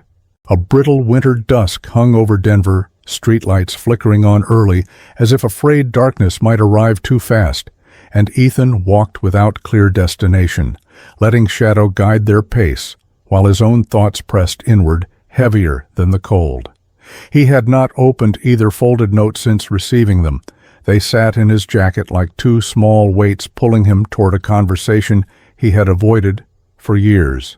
A brittle winter dusk hung over Denver, streetlights flickering on early, as if afraid darkness might arrive too fast, and Ethan walked without clear destination, letting shadow guide their pace, while his own thoughts pressed inward, heavier than the cold. He had not opened either folded note since receiving them. They sat in his jacket like two small weights pulling him toward a conversation he had avoided for years.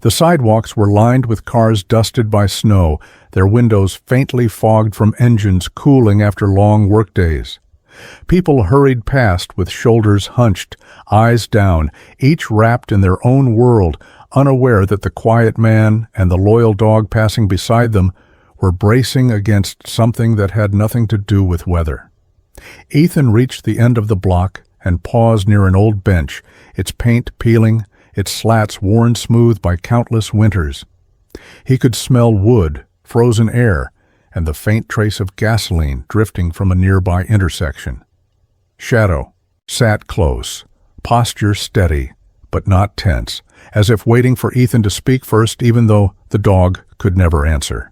The sidewalks were lined with cars dusted by snow, their windows faintly fogged from engines cooling after long workdays. People hurried past with shoulders hunched, eyes down, each wrapped in their own world, unaware that the quiet man and the loyal dog passing beside them were bracing against something that had nothing to do with weather. Ethan reached the end of the block and paused near an old bench, its paint peeling, its slats worn smooth by countless winters. He could smell wood, frozen air, and the faint trace of gasoline drifting from a nearby intersection. Shadow sat close, posture steady, but not tense, as if waiting for Ethan to speak first, even though the dog could never answer.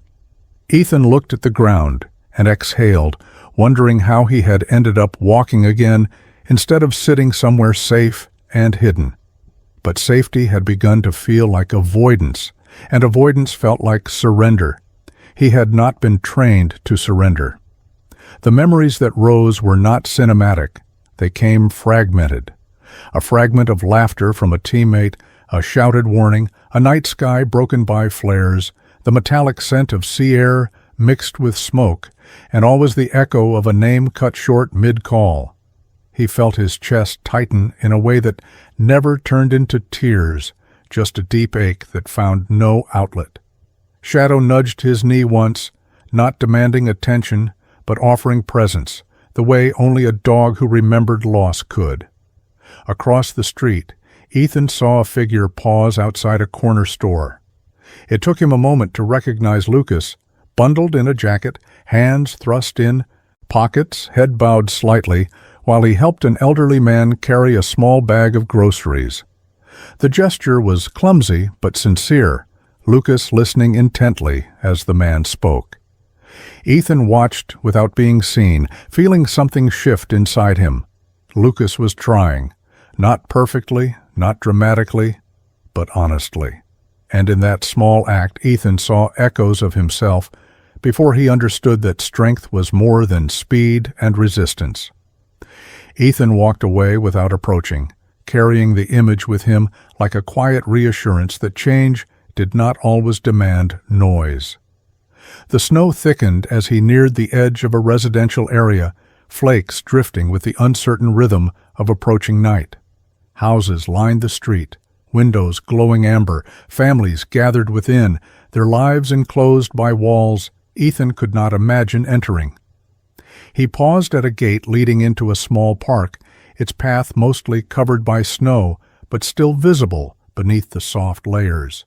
Ethan looked at the ground and exhaled, wondering how he had ended up walking again instead of sitting somewhere safe and hidden. But safety had begun to feel like avoidance, and avoidance felt like surrender. He had not been trained to surrender. The memories that rose were not cinematic. They came fragmented. A fragment of laughter from a teammate, a shouted warning, a night sky broken by flares, the metallic scent of sea air mixed with smoke, and always the echo of a name cut short mid-call. He felt his chest tighten in a way that never turned into tears, just a deep ache that found no outlet. Shadow nudged his knee once, not demanding attention, but offering presence, the way only a dog who remembered loss could. Across the street, Ethan saw a figure pause outside a corner store. It took him a moment to recognize Lucas, bundled in a jacket, hands thrust in, pockets, head bowed slightly, while he helped an elderly man carry a small bag of groceries. The gesture was clumsy but sincere, Lucas listening intently as the man spoke. Ethan watched without being seen, feeling something shift inside him. Lucas was trying, not perfectly, not dramatically, but honestly. And in that small act, Ethan saw echoes of himself before he understood that strength was more than speed and resistance. Ethan walked away without approaching, carrying the image with him like a quiet reassurance that change did not always demand noise. The snow thickened as he neared the edge of a residential area, flakes drifting with the uncertain rhythm of approaching night. Houses lined the street, windows glowing amber, families gathered within, their lives enclosed by walls Ethan could not imagine entering. He paused at a gate leading into a small park, its path mostly covered by snow, but still visible beneath the soft layers.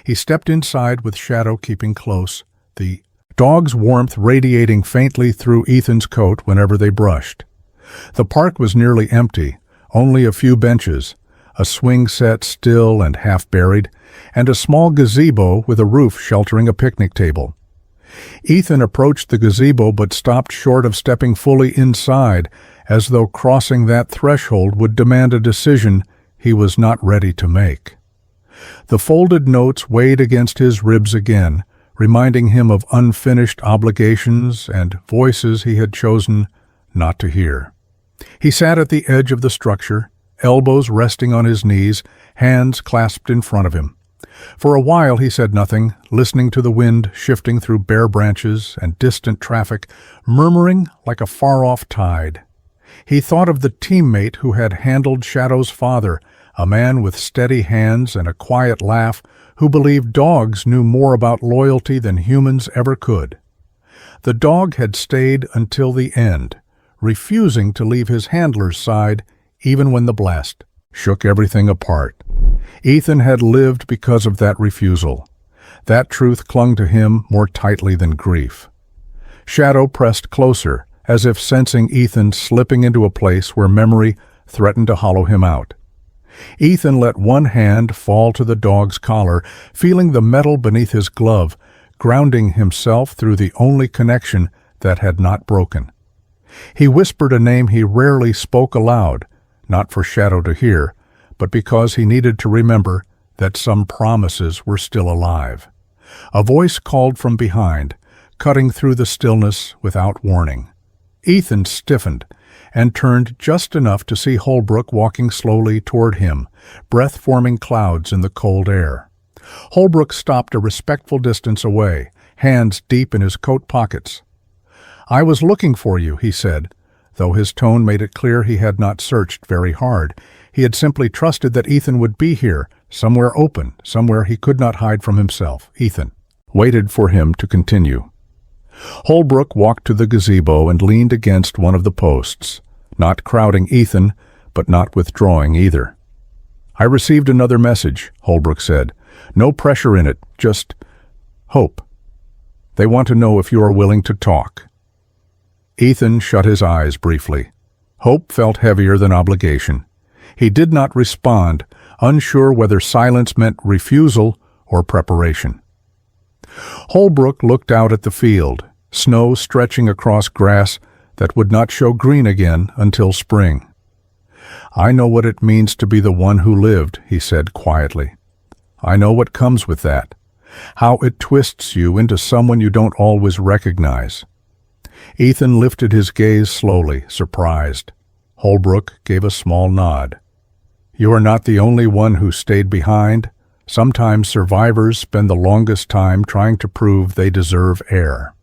He stepped inside with Shadow keeping close, the dog's warmth radiating faintly through Ethan's coat whenever they brushed. The park was nearly empty, only a few benches, a swing set still and half-buried, and a small gazebo with a roof sheltering a picnic table. Ethan approached the gazebo but stopped short of stepping fully inside, as though crossing that threshold would demand a decision he was not ready to make. The folded notes weighed against his ribs again, reminding him of unfinished obligations and voices he had chosen not to hear. He sat at the edge of the structure, elbows resting on his knees, hands clasped in front of him. For a while he said nothing, listening to the wind shifting through bare branches and distant traffic, murmuring like a far-off tide. He thought of the teammate who had handled Shadow's father, a man with steady hands and a quiet laugh who believed dogs knew more about loyalty than humans ever could. The dog had stayed until the end, refusing to leave his handler's side even when the blast shook everything apart. Ethan had lived because of that refusal. That truth clung to him more tightly than grief. Shadow pressed closer, as if sensing Ethan slipping into a place where memory threatened to hollow him out. Ethan let one hand fall to the dog's collar, feeling the metal beneath his glove, grounding himself through the only connection that had not broken. He whispered a name he rarely spoke aloud, not for Shadow to hear, but because he needed to remember that some promises were still alive. A voice called from behind, cutting through the stillness without warning. Ethan stiffened and turned just enough to see Holbrook walking slowly toward him, breath-forming clouds in the cold air. Holbrook stopped a respectful distance away, hands deep in his coat pockets. "I was looking for you," he said, though his tone made it clear he had not searched very hard. He had simply trusted that Ethan would be here, somewhere open, somewhere he could not hide from himself. Ethan waited for him to continue. Holbrook walked to the gazebo and leaned against one of the posts, not crowding Ethan, but not withdrawing either. "I received another message," Holbrook said. "No pressure in it, just hope. They want to know if you are willing to talk." Ethan shut his eyes briefly. Hope felt heavier than obligation. He did not respond, unsure whether silence meant refusal or preparation. Holbrook looked out at the field, snow stretching across grass that would not show green again until spring. "I know what it means to be the one who lived," he said quietly. "I know what comes with that, how it twists you into someone you don't always recognize." Ethan lifted his gaze slowly, surprised. Holbrook gave a small nod. "You are not the only one who stayed behind. Sometimes survivors spend the longest time trying to prove they deserve air."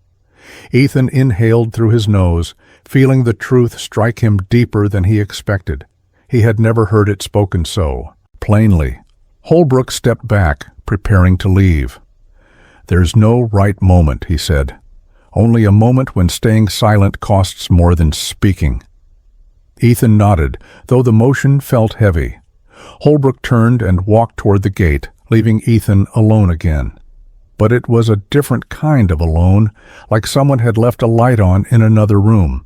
Ethan inhaled through his nose, feeling the truth strike him deeper than he expected. He had never heard it spoken so plainly. Holbrook stepped back, preparing to leave. "There's no right moment," he said. "Only a moment when staying silent costs more than speaking." Ethan nodded, though the motion felt heavy. Holbrook turned and walked toward the gate, leaving Ethan alone again. But it was a different kind of alone, like someone had left a light on in another room.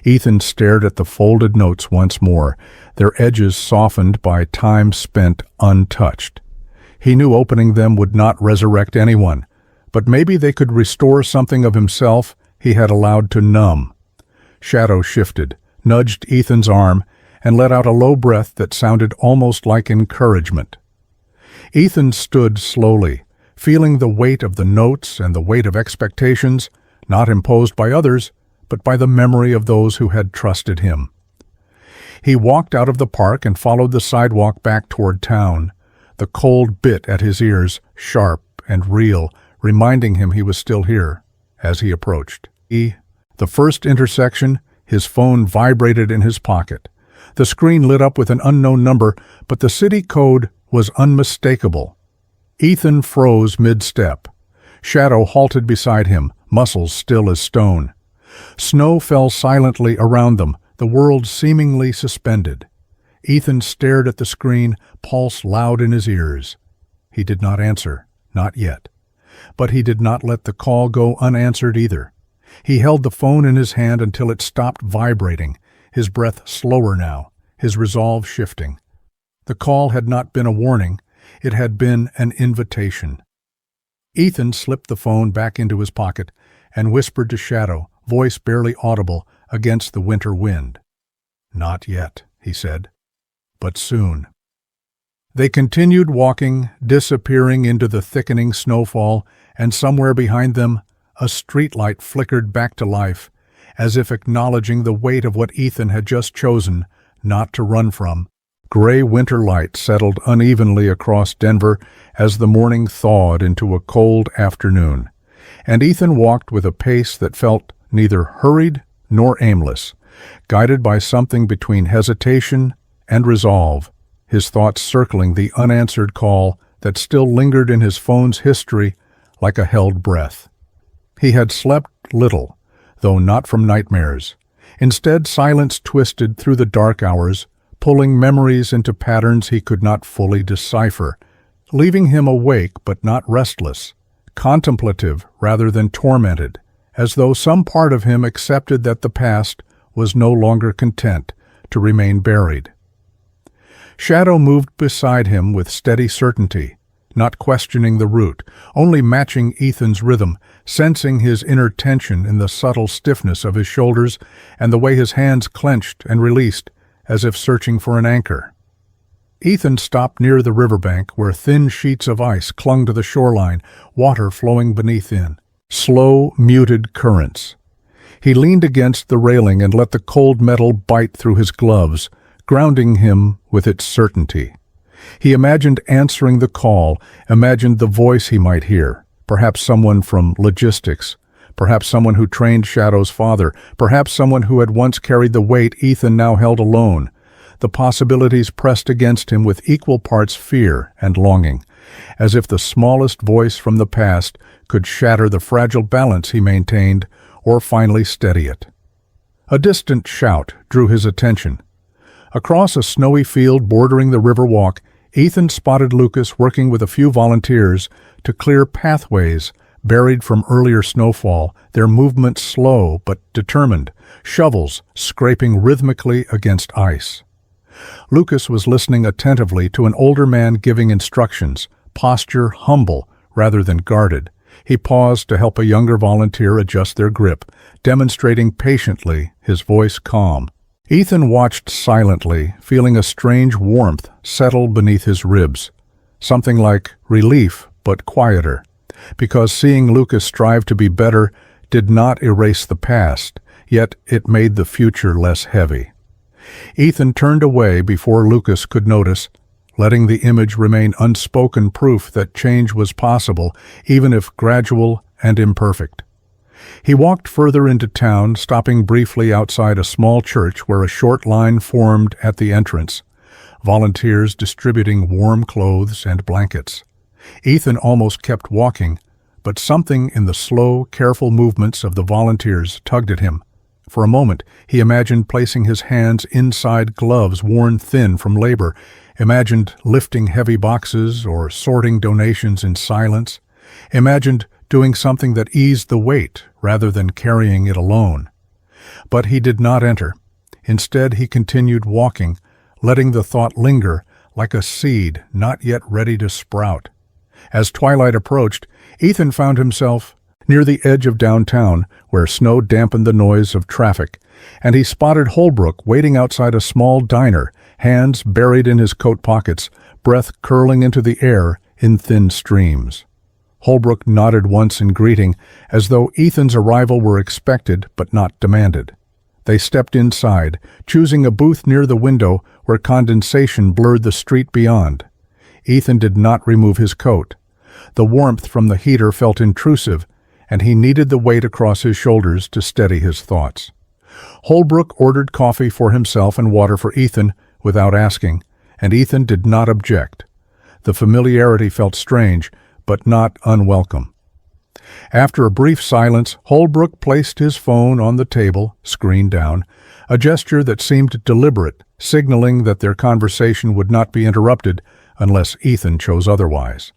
Ethan stared at the folded notes once more, their edges softened by time spent untouched. He knew opening them would not resurrect anyone, but maybe they could restore something of himself he had allowed to numb. Shadow shifted, nudged Ethan's arm, and let out a low breath that sounded almost like encouragement. Ethan stood slowly, feeling the weight of the notes and the weight of expectations, not imposed by others, but by the memory of those who had trusted him. He walked out of the park and followed the sidewalk back toward town, the cold bit at his ears, sharp and real, reminding him he was still here as he approached. The first intersection, his phone vibrated in his pocket. The screen lit up with an unknown number, but the city code was unmistakable. Ethan froze mid-step. Shadow halted beside him, muscles still as stone. Snow fell silently around them, the world seemingly suspended. Ethan stared at the screen, pulse loud in his ears. He did not answer, not yet. But he did not let the call go unanswered either. He held the phone in his hand until it stopped vibrating, his breath slower now, his resolve shifting. The call had not been a warning, it had been an invitation. Ethan slipped the phone back into his pocket and whispered to Shadow, voice barely audible against the winter wind. "Not yet," he said, "but soon." They continued walking, disappearing into the thickening snowfall, and somewhere behind them, a streetlight flickered back to life, as if acknowledging the weight of what Ethan had just chosen not to run from. Gray winter light settled unevenly across Denver as the morning thawed into a cold afternoon, and Ethan walked with a pace that felt neither hurried nor aimless, guided by something between hesitation and resolve, his thoughts circling the unanswered call that still lingered in his phone's history like a held breath. He had slept little, though not from nightmares. Instead, silence twisted through the dark hours, pulling memories into patterns he could not fully decipher, leaving him awake but not restless, contemplative rather than tormented, as though some part of him accepted that the past was no longer content to remain buried. Shadow moved beside him with steady certainty, not questioning the route, only matching Ethan's rhythm, sensing his inner tension in the subtle stiffness of his shoulders and the way his hands clenched and released, as if searching for an anchor. Ethan stopped near the riverbank where thin sheets of ice clung to the shoreline, water flowing beneath slow, muted currents. He leaned against the railing and let the cold metal bite through his gloves, grounding him with its certainty. He imagined answering the call, imagined the voice he might hear, perhaps someone from logistics, perhaps someone who trained Shadow's father, perhaps someone who had once carried the weight Ethan now held alone. The possibilities pressed against him with equal parts fear and longing, as if the smallest voice from the past could shatter the fragile balance he maintained or finally steady it. A distant shout drew his attention. Across a snowy field bordering the river walk, Ethan spotted Lucas working with a few volunteers to clear pathways buried from earlier snowfall, their movement slow but determined, shovels scraping rhythmically against ice. Lucas was listening attentively to an older man giving instructions, posture humble rather than guarded. He paused to help a younger volunteer adjust their grip, demonstrating patiently, his voice calm. Ethan watched silently, feeling a strange warmth settle beneath his ribs, something like relief but quieter, because seeing Lucas strive to be better did not erase the past, yet it made the future less heavy. Ethan turned away before Lucas could notice, letting the image remain unspoken proof that change was possible, even if gradual and imperfect. He walked further into town, stopping briefly outside a small church where a short line formed at the entrance, volunteers distributing warm clothes and blankets. Ethan almost kept walking, but something in the slow, careful movements of the volunteers tugged at him. For a moment, he imagined placing his hands inside gloves worn thin from labor, imagined lifting heavy boxes or sorting donations in silence, imagined doing something that eased the weight rather than carrying it alone. But he did not enter. Instead, he continued walking, letting the thought linger like a seed not yet ready to sprout. As twilight approached, Ethan found himself near the edge of downtown, where snow dampened the noise of traffic, and he spotted Holbrook waiting outside a small diner, hands buried in his coat pockets, breath curling into the air in thin streams. Holbrook nodded once in greeting, as though Ethan's arrival were expected but not demanded. They stepped inside, choosing a booth near the window where condensation blurred the street beyond. Ethan did not remove his coat. The warmth from the heater felt intrusive, and he needed the weight across his shoulders to steady his thoughts. Holbrook ordered coffee for himself and water for Ethan without asking, and Ethan did not object. The familiarity felt strange, but not unwelcome. After a brief silence, Holbrook placed his phone on the table, screen down, a gesture that seemed deliberate, signaling that their conversation would not be interrupted unless Ethan chose otherwise.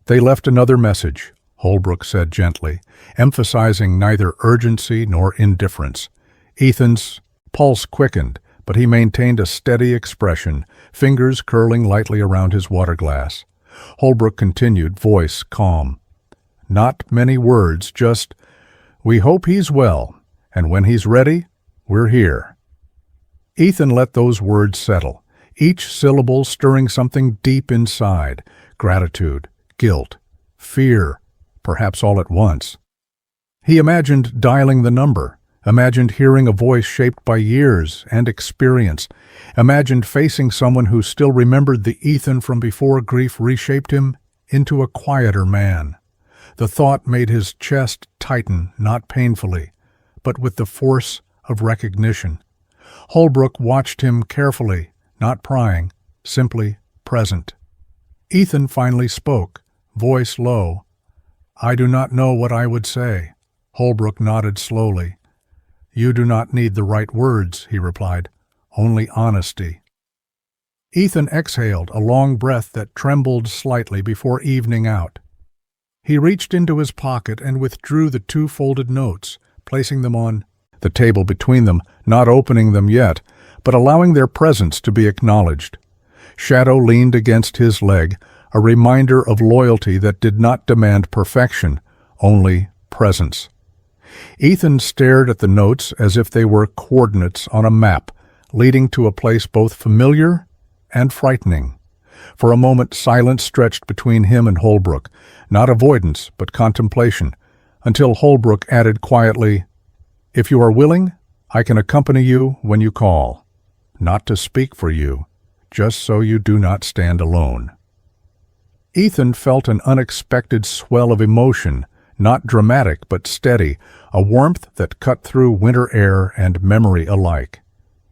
"They left another message," Holbrook said gently, emphasizing neither urgency nor indifference. Ethan's pulse quickened, but he maintained a steady expression, fingers curling lightly around his water glass. Holbrook continued, voice calm. "Not many words, just, 'We hope he's well, and when he's ready, we're here.'" Ethan let those words settle, each syllable stirring something deep inside: gratitude, guilt, fear, perhaps all at once. He imagined dialing the number, imagined hearing a voice shaped by years and experience, imagined facing someone who still remembered the Ethan from before grief reshaped him into a quieter man. The thought made his chest tighten, not painfully, but with the force of recognition. Holbrook watched him carefully, not prying, simply present. Ethan finally spoke, voice low. "I do not know what I would say." Holbrook nodded slowly. "You do not need the right words," he replied, "only honesty." Ethan exhaled a long breath that trembled slightly before evening out. He reached into his pocket and withdrew the two folded notes, placing them on the table between them, not opening them yet, but allowing their presence to be acknowledged. Shadow leaned against his leg, a reminder of loyalty that did not demand perfection, only presence. Ethan stared at the notes as if they were coordinates on a map, leading to a place both familiar and frightening. For a moment silence stretched between him and Holbrook, not avoidance but contemplation, until Holbrook added quietly, "If you are willing, I can accompany you when you call. Not to speak for you, just so you do not stand alone." Ethan felt an unexpected swell of emotion, not dramatic but steady, a warmth that cut through winter air and memory alike.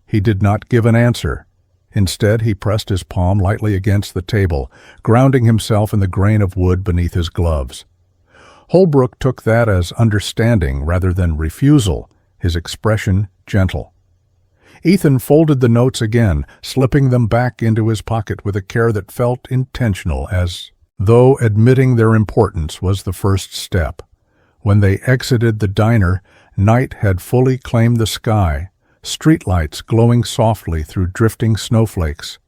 He did not give an answer. Instead, he pressed his palm lightly against the table, grounding himself in the grain of wood beneath his gloves. Holbrook took that as understanding rather than refusal, his expression gentle. Ethan folded the notes again, slipping them back into his pocket with a care that felt intentional, as though admitting their importance was the first step. When they exited the diner, night had fully claimed the sky, streetlights glowing softly through drifting snowflakes.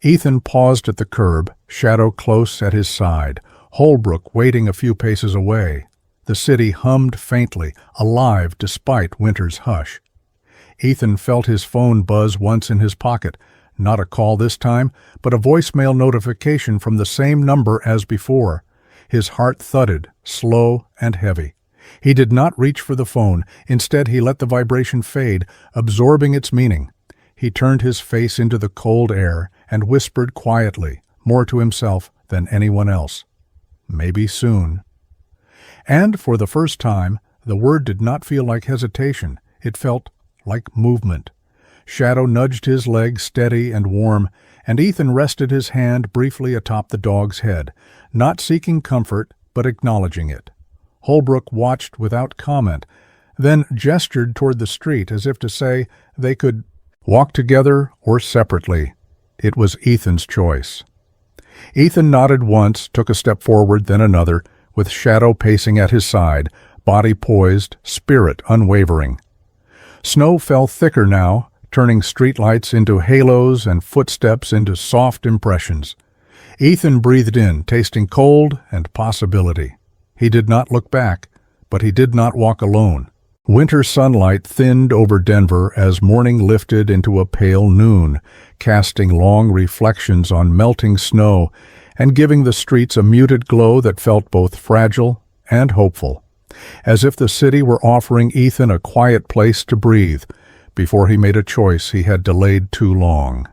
Ethan paused at the curb, Shadow close at his side, Holbrook waiting a few paces away. The city hummed faintly, alive despite winter's hush. Ethan felt his phone buzz once in his pocket, not a call this time, but a voicemail notification from the same number as before. His heart thudded, slow and heavy. He did not reach for the phone. Instead, he let the vibration fade, absorbing its meaning. He turned his face into the cold air and whispered quietly, more to himself than anyone else, "Maybe soon." And for the first time, the word did not feel like hesitation. It felt like movement. Shadow nudged his leg steady and warm, and Ethan rested his hand briefly atop the dog's head, not seeking comfort, but acknowledging it. Holbrook watched without comment, then gestured toward the street as if to say they could walk together or separately. It was Ethan's choice. Ethan nodded once, took a step forward, then another, with Shadow pacing at his side, body poised, spirit unwavering. Snow fell thicker now, turning streetlights into halos and footsteps into soft impressions. Ethan breathed in, tasting cold and possibility. He did not look back, but he did not walk alone. Winter sunlight thinned over Denver as morning lifted into a pale noon, casting long reflections on melting snow and giving the streets a muted glow that felt both fragile and hopeful, as if the city were offering Ethan a quiet place to breathe before he made a choice he had delayed too long.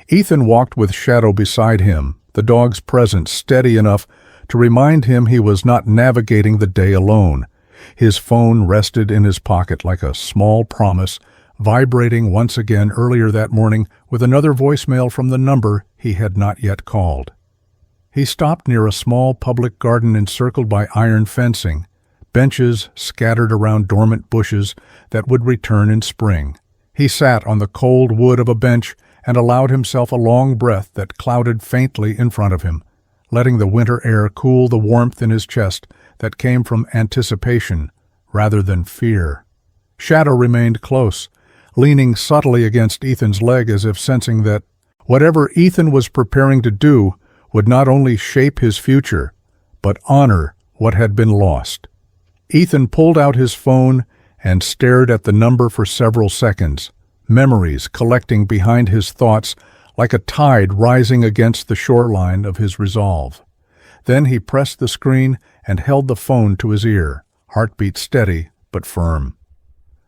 Ethan walked with Shadow beside him, the dog's presence steady enough to remind him he was not navigating the day alone. His phone rested in his pocket like a small promise, vibrating once again earlier that morning with another voicemail from the number he had not yet called. He stopped near a small public garden encircled by iron fencing, benches scattered around dormant bushes that would return in spring. He sat on the cold wood of a bench and allowed himself a long breath that clouded faintly in front of him, letting the winter air cool the warmth in his chest that came from anticipation rather than fear. Shadow remained close, leaning subtly against Ethan's leg as if sensing that whatever Ethan was preparing to do would not only shape his future, but honor what had been lost. Ethan pulled out his phone and stared at the number for several seconds, memories collecting behind his thoughts like a tide rising against the shoreline of his resolve. Then he pressed the screen and held the phone to his ear, heartbeat steady but firm.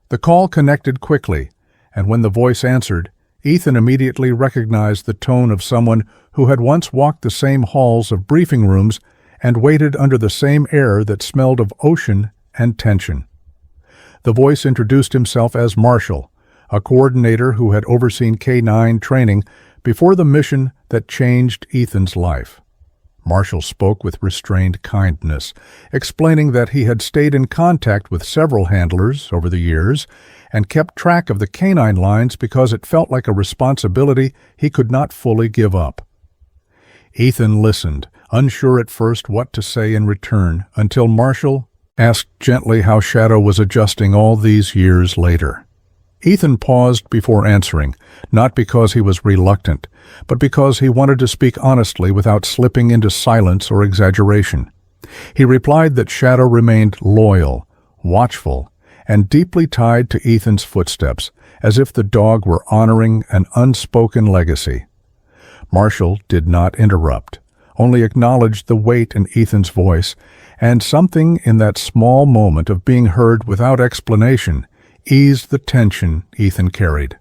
The call connected quickly, and when the voice answered, Ethan immediately recognized the tone of someone who had once walked the same halls of briefing rooms and waited under the same air that smelled of ocean and tension. The voice introduced himself as Marshall, a coordinator who had overseen K-9 training before the mission that changed Ethan's life. Marshall spoke with restrained kindness, explaining that he had stayed in contact with several handlers over the years and kept track of the canine lines because it felt like a responsibility he could not fully give up. Ethan listened, unsure at first what to say in return, until Marshall asked gently how Shadow was adjusting all these years later. Ethan paused before answering, not because he was reluctant, but because he wanted to speak honestly without slipping into silence or exaggeration. He replied that Shadow remained loyal, watchful, and deeply tied to Ethan's footsteps, as if the dog were honoring an unspoken legacy. Marshall did not interrupt, only acknowledged the weight in Ethan's voice, and something in that small moment of being heard without explanation eased the tension Ethan carried.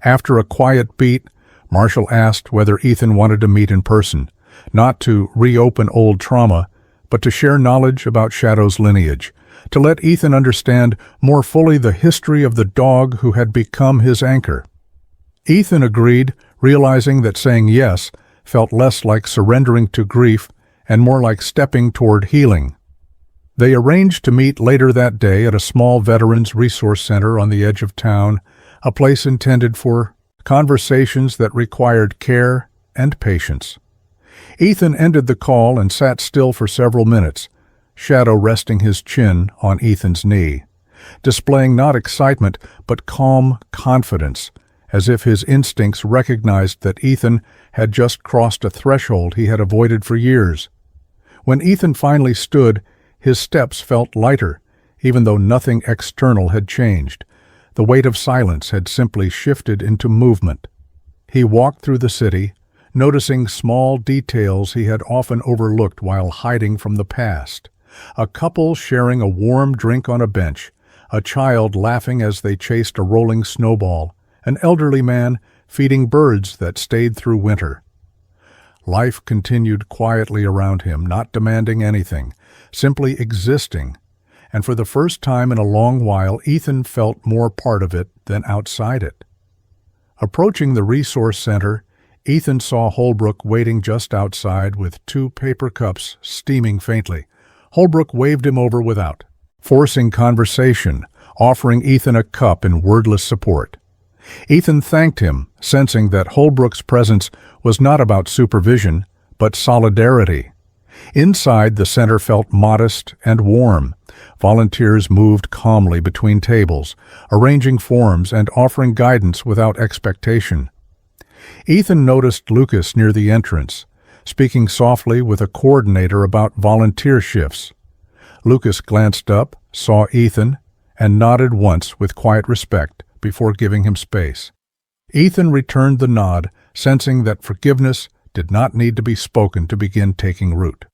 After a quiet beat, Marshall asked whether Ethan wanted to meet in person, not to reopen old trauma, but to share knowledge about Shadow's lineage, to let Ethan understand more fully the history of the dog who had become his anchor. Ethan agreed, realizing that saying yes felt less like surrendering to grief and more like stepping toward healing. They arranged to meet later that day at a small veterans resource center on the edge of town, a place intended for conversations that required care and patience. Ethan ended the call and sat still for several minutes, Shadow resting his chin on Ethan's knee, displaying not excitement but calm confidence, as if his instincts recognized that Ethan had just crossed a threshold he had avoided for years. When Ethan finally stood, his steps felt lighter, even though nothing external had changed. The weight of silence had simply shifted into movement. He walked through the city, noticing small details he had often overlooked while hiding from the past. A couple sharing a warm drink on a bench, a child laughing as they chased a rolling snowball, an elderly man feeding birds that stayed through winter. Life continued quietly around him, not demanding anything, simply existing, and for the first time in a long while Ethan felt more part of it than outside it. Approaching the resource center, Ethan saw Holbrook waiting just outside with 2 paper cups steaming faintly. Holbrook waved him over without, forcing conversation, offering Ethan a cup in wordless support. Ethan thanked him, sensing that Holbrook's presence was not about supervision, but solidarity. Inside, the center felt modest and warm. Volunteers moved calmly between tables, arranging forms and offering guidance without expectation. Ethan noticed Lucas near the entrance, speaking softly with a coordinator about volunteer shifts. Lucas glanced up, saw Ethan, and nodded once with quiet respect before giving him space. Ethan returned the nod, sensing that forgiveness did not need to be spoken to begin taking root.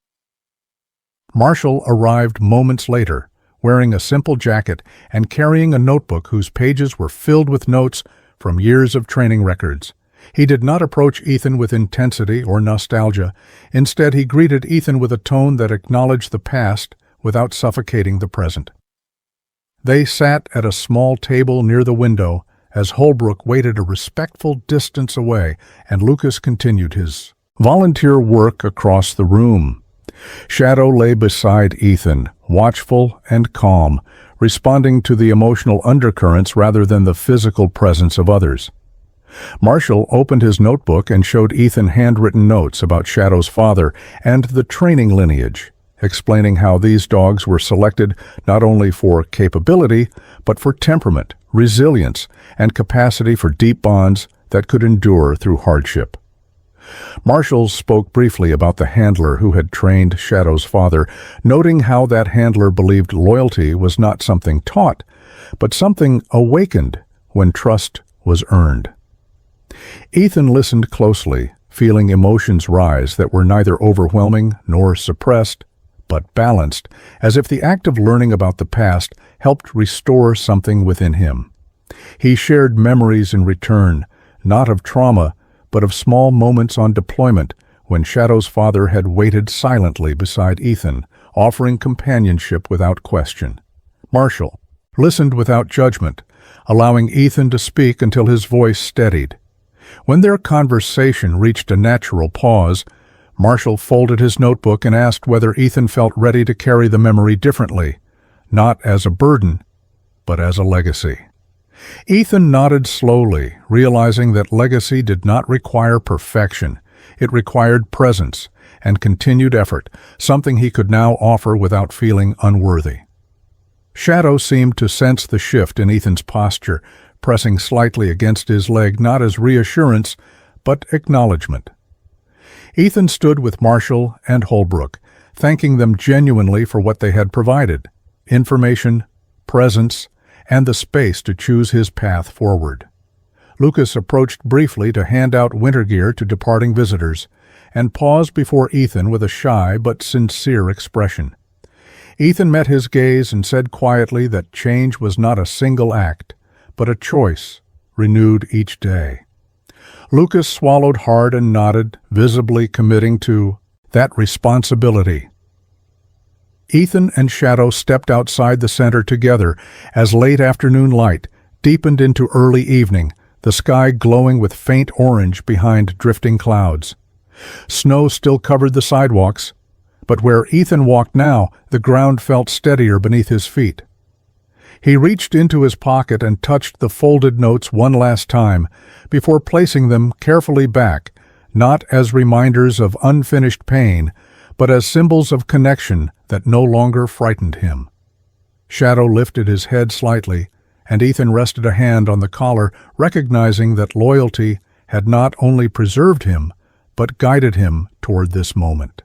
Marshall arrived moments later, wearing a simple jacket and carrying a notebook whose pages were filled with notes from years of training records. He did not approach Ethan with intensity or nostalgia. Instead, he greeted Ethan with a tone that acknowledged the past without suffocating the present. They sat at a small table near the window as Holbrook waited a respectful distance away and Lucas continued his volunteer work across the room. Shadow lay beside Ethan, watchful and calm, responding to the emotional undercurrents rather than the physical presence of others. Marshall opened his notebook and showed Ethan handwritten notes about Shadow's father and the training lineage, explaining how these dogs were selected not only for capability, but for temperament, resilience, and capacity for deep bonds that could endure through hardship. Marshall spoke briefly about the handler who had trained Shadow's father, noting how that handler believed loyalty was not something taught, but something awakened when trust was earned. Ethan listened closely, feeling emotions rise that were neither overwhelming nor suppressed, but balanced, as if the act of learning about the past helped restore something within him. He shared memories in return, not of trauma, but of small moments on deployment when Shadow's father had waited silently beside Ethan, offering companionship without question. Marshall listened without judgment, allowing Ethan to speak until his voice steadied. When their conversation reached a natural pause, Marshall folded his notebook and asked whether Ethan felt ready to carry the memory differently, not as a burden, but as a legacy. Ethan nodded slowly, realizing that legacy did not require perfection. It required presence and continued effort, something he could now offer without feeling unworthy. Shadow seemed to sense the shift in Ethan's posture, pressing slightly against his leg not as reassurance, but acknowledgement. Ethan stood with Marshall and Holbrook, thanking them genuinely for what they had provided: information, presence, and the space to choose his path forward. Lucas approached briefly to hand out winter gear to departing visitors, and paused before Ethan with a shy but sincere expression. Ethan met his gaze and said quietly that change was not a single act, but a choice, renewed each day. Lucas swallowed hard and nodded, visibly committing to that responsibility. Ethan and Shadow stepped outside the center together as late afternoon light deepened into early evening, the sky glowing with faint orange behind drifting clouds. Snow still covered the sidewalks, but where Ethan walked now, the ground felt steadier beneath his feet. He reached into his pocket and touched the folded notes one last time before placing them carefully back, not as reminders of unfinished pain, but as symbols of connection that no longer frightened him. Shadow lifted his head slightly, and Ethan rested a hand on the collar, recognizing that loyalty had not only preserved him, but guided him toward this moment.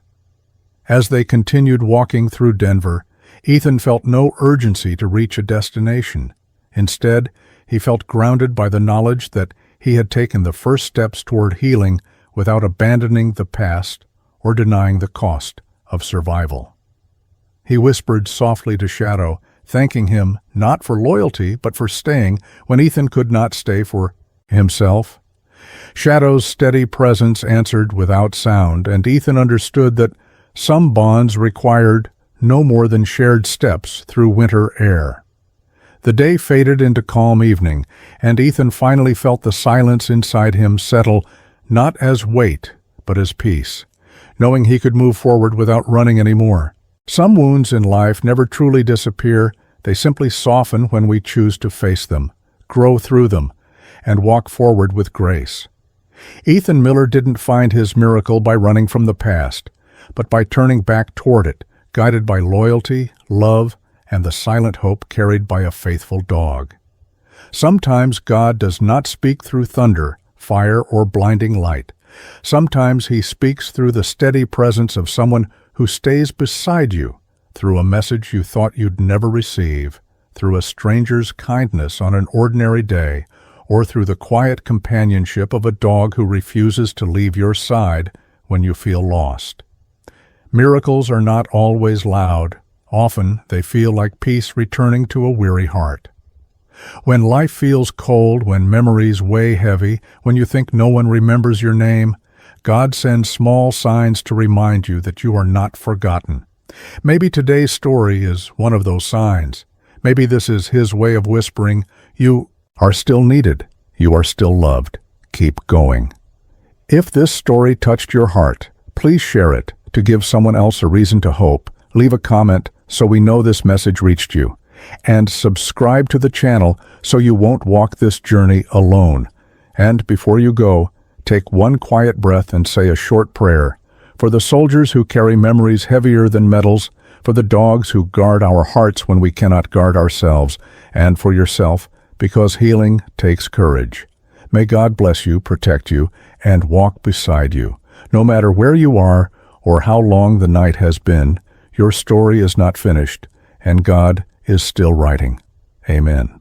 As they continued walking through Denver, Ethan felt no urgency to reach a destination. Instead, he felt grounded by the knowledge that he had taken the first steps toward healing without abandoning the past or denying the cost of survival. He whispered softly to Shadow, thanking him not for loyalty but for staying when Ethan could not stay for himself. Shadow's steady presence answered without sound, and Ethan understood that some bonds required no more than shared steps through winter air. The day faded into calm evening, and Ethan finally felt the silence inside him settle, not as weight, but as peace, knowing he could move forward without running anymore. Some wounds in life never truly disappear, they simply soften when we choose to face them, grow through them, and walk forward with grace. Ethan Miller didn't find his miracle by running from the past, but by turning back toward it, guided by loyalty, love, and the silent hope carried by a faithful dog. Sometimes God does not speak through thunder, fire, or blinding light. Sometimes he speaks through the steady presence of someone who stays beside you, through a message you thought you'd never receive, through a stranger's kindness on an ordinary day, or through the quiet companionship of a dog who refuses to leave your side when you feel lost. Miracles are not always loud. Often they feel like peace returning to a weary heart. When life feels cold, when memories weigh heavy, when you think no one remembers your name, God sends small signs to remind you that you are not forgotten. Maybe today's story is one of those signs. Maybe this is his way of whispering, you are still needed. You are still loved. Keep going. If this story touched your heart, please share it to give someone else a reason to hope. Leave a comment so we know this message reached you. And subscribe to the channel so you won't walk this journey alone. And before you go, take one quiet breath and say a short prayer. For the soldiers who carry memories heavier than metals, for the dogs who guard our hearts when we cannot guard ourselves, and for yourself, because healing takes courage. May God bless you, protect you, and walk beside you. No matter where you are or how long the night has been, your story is not finished, and God is still writing. Amen.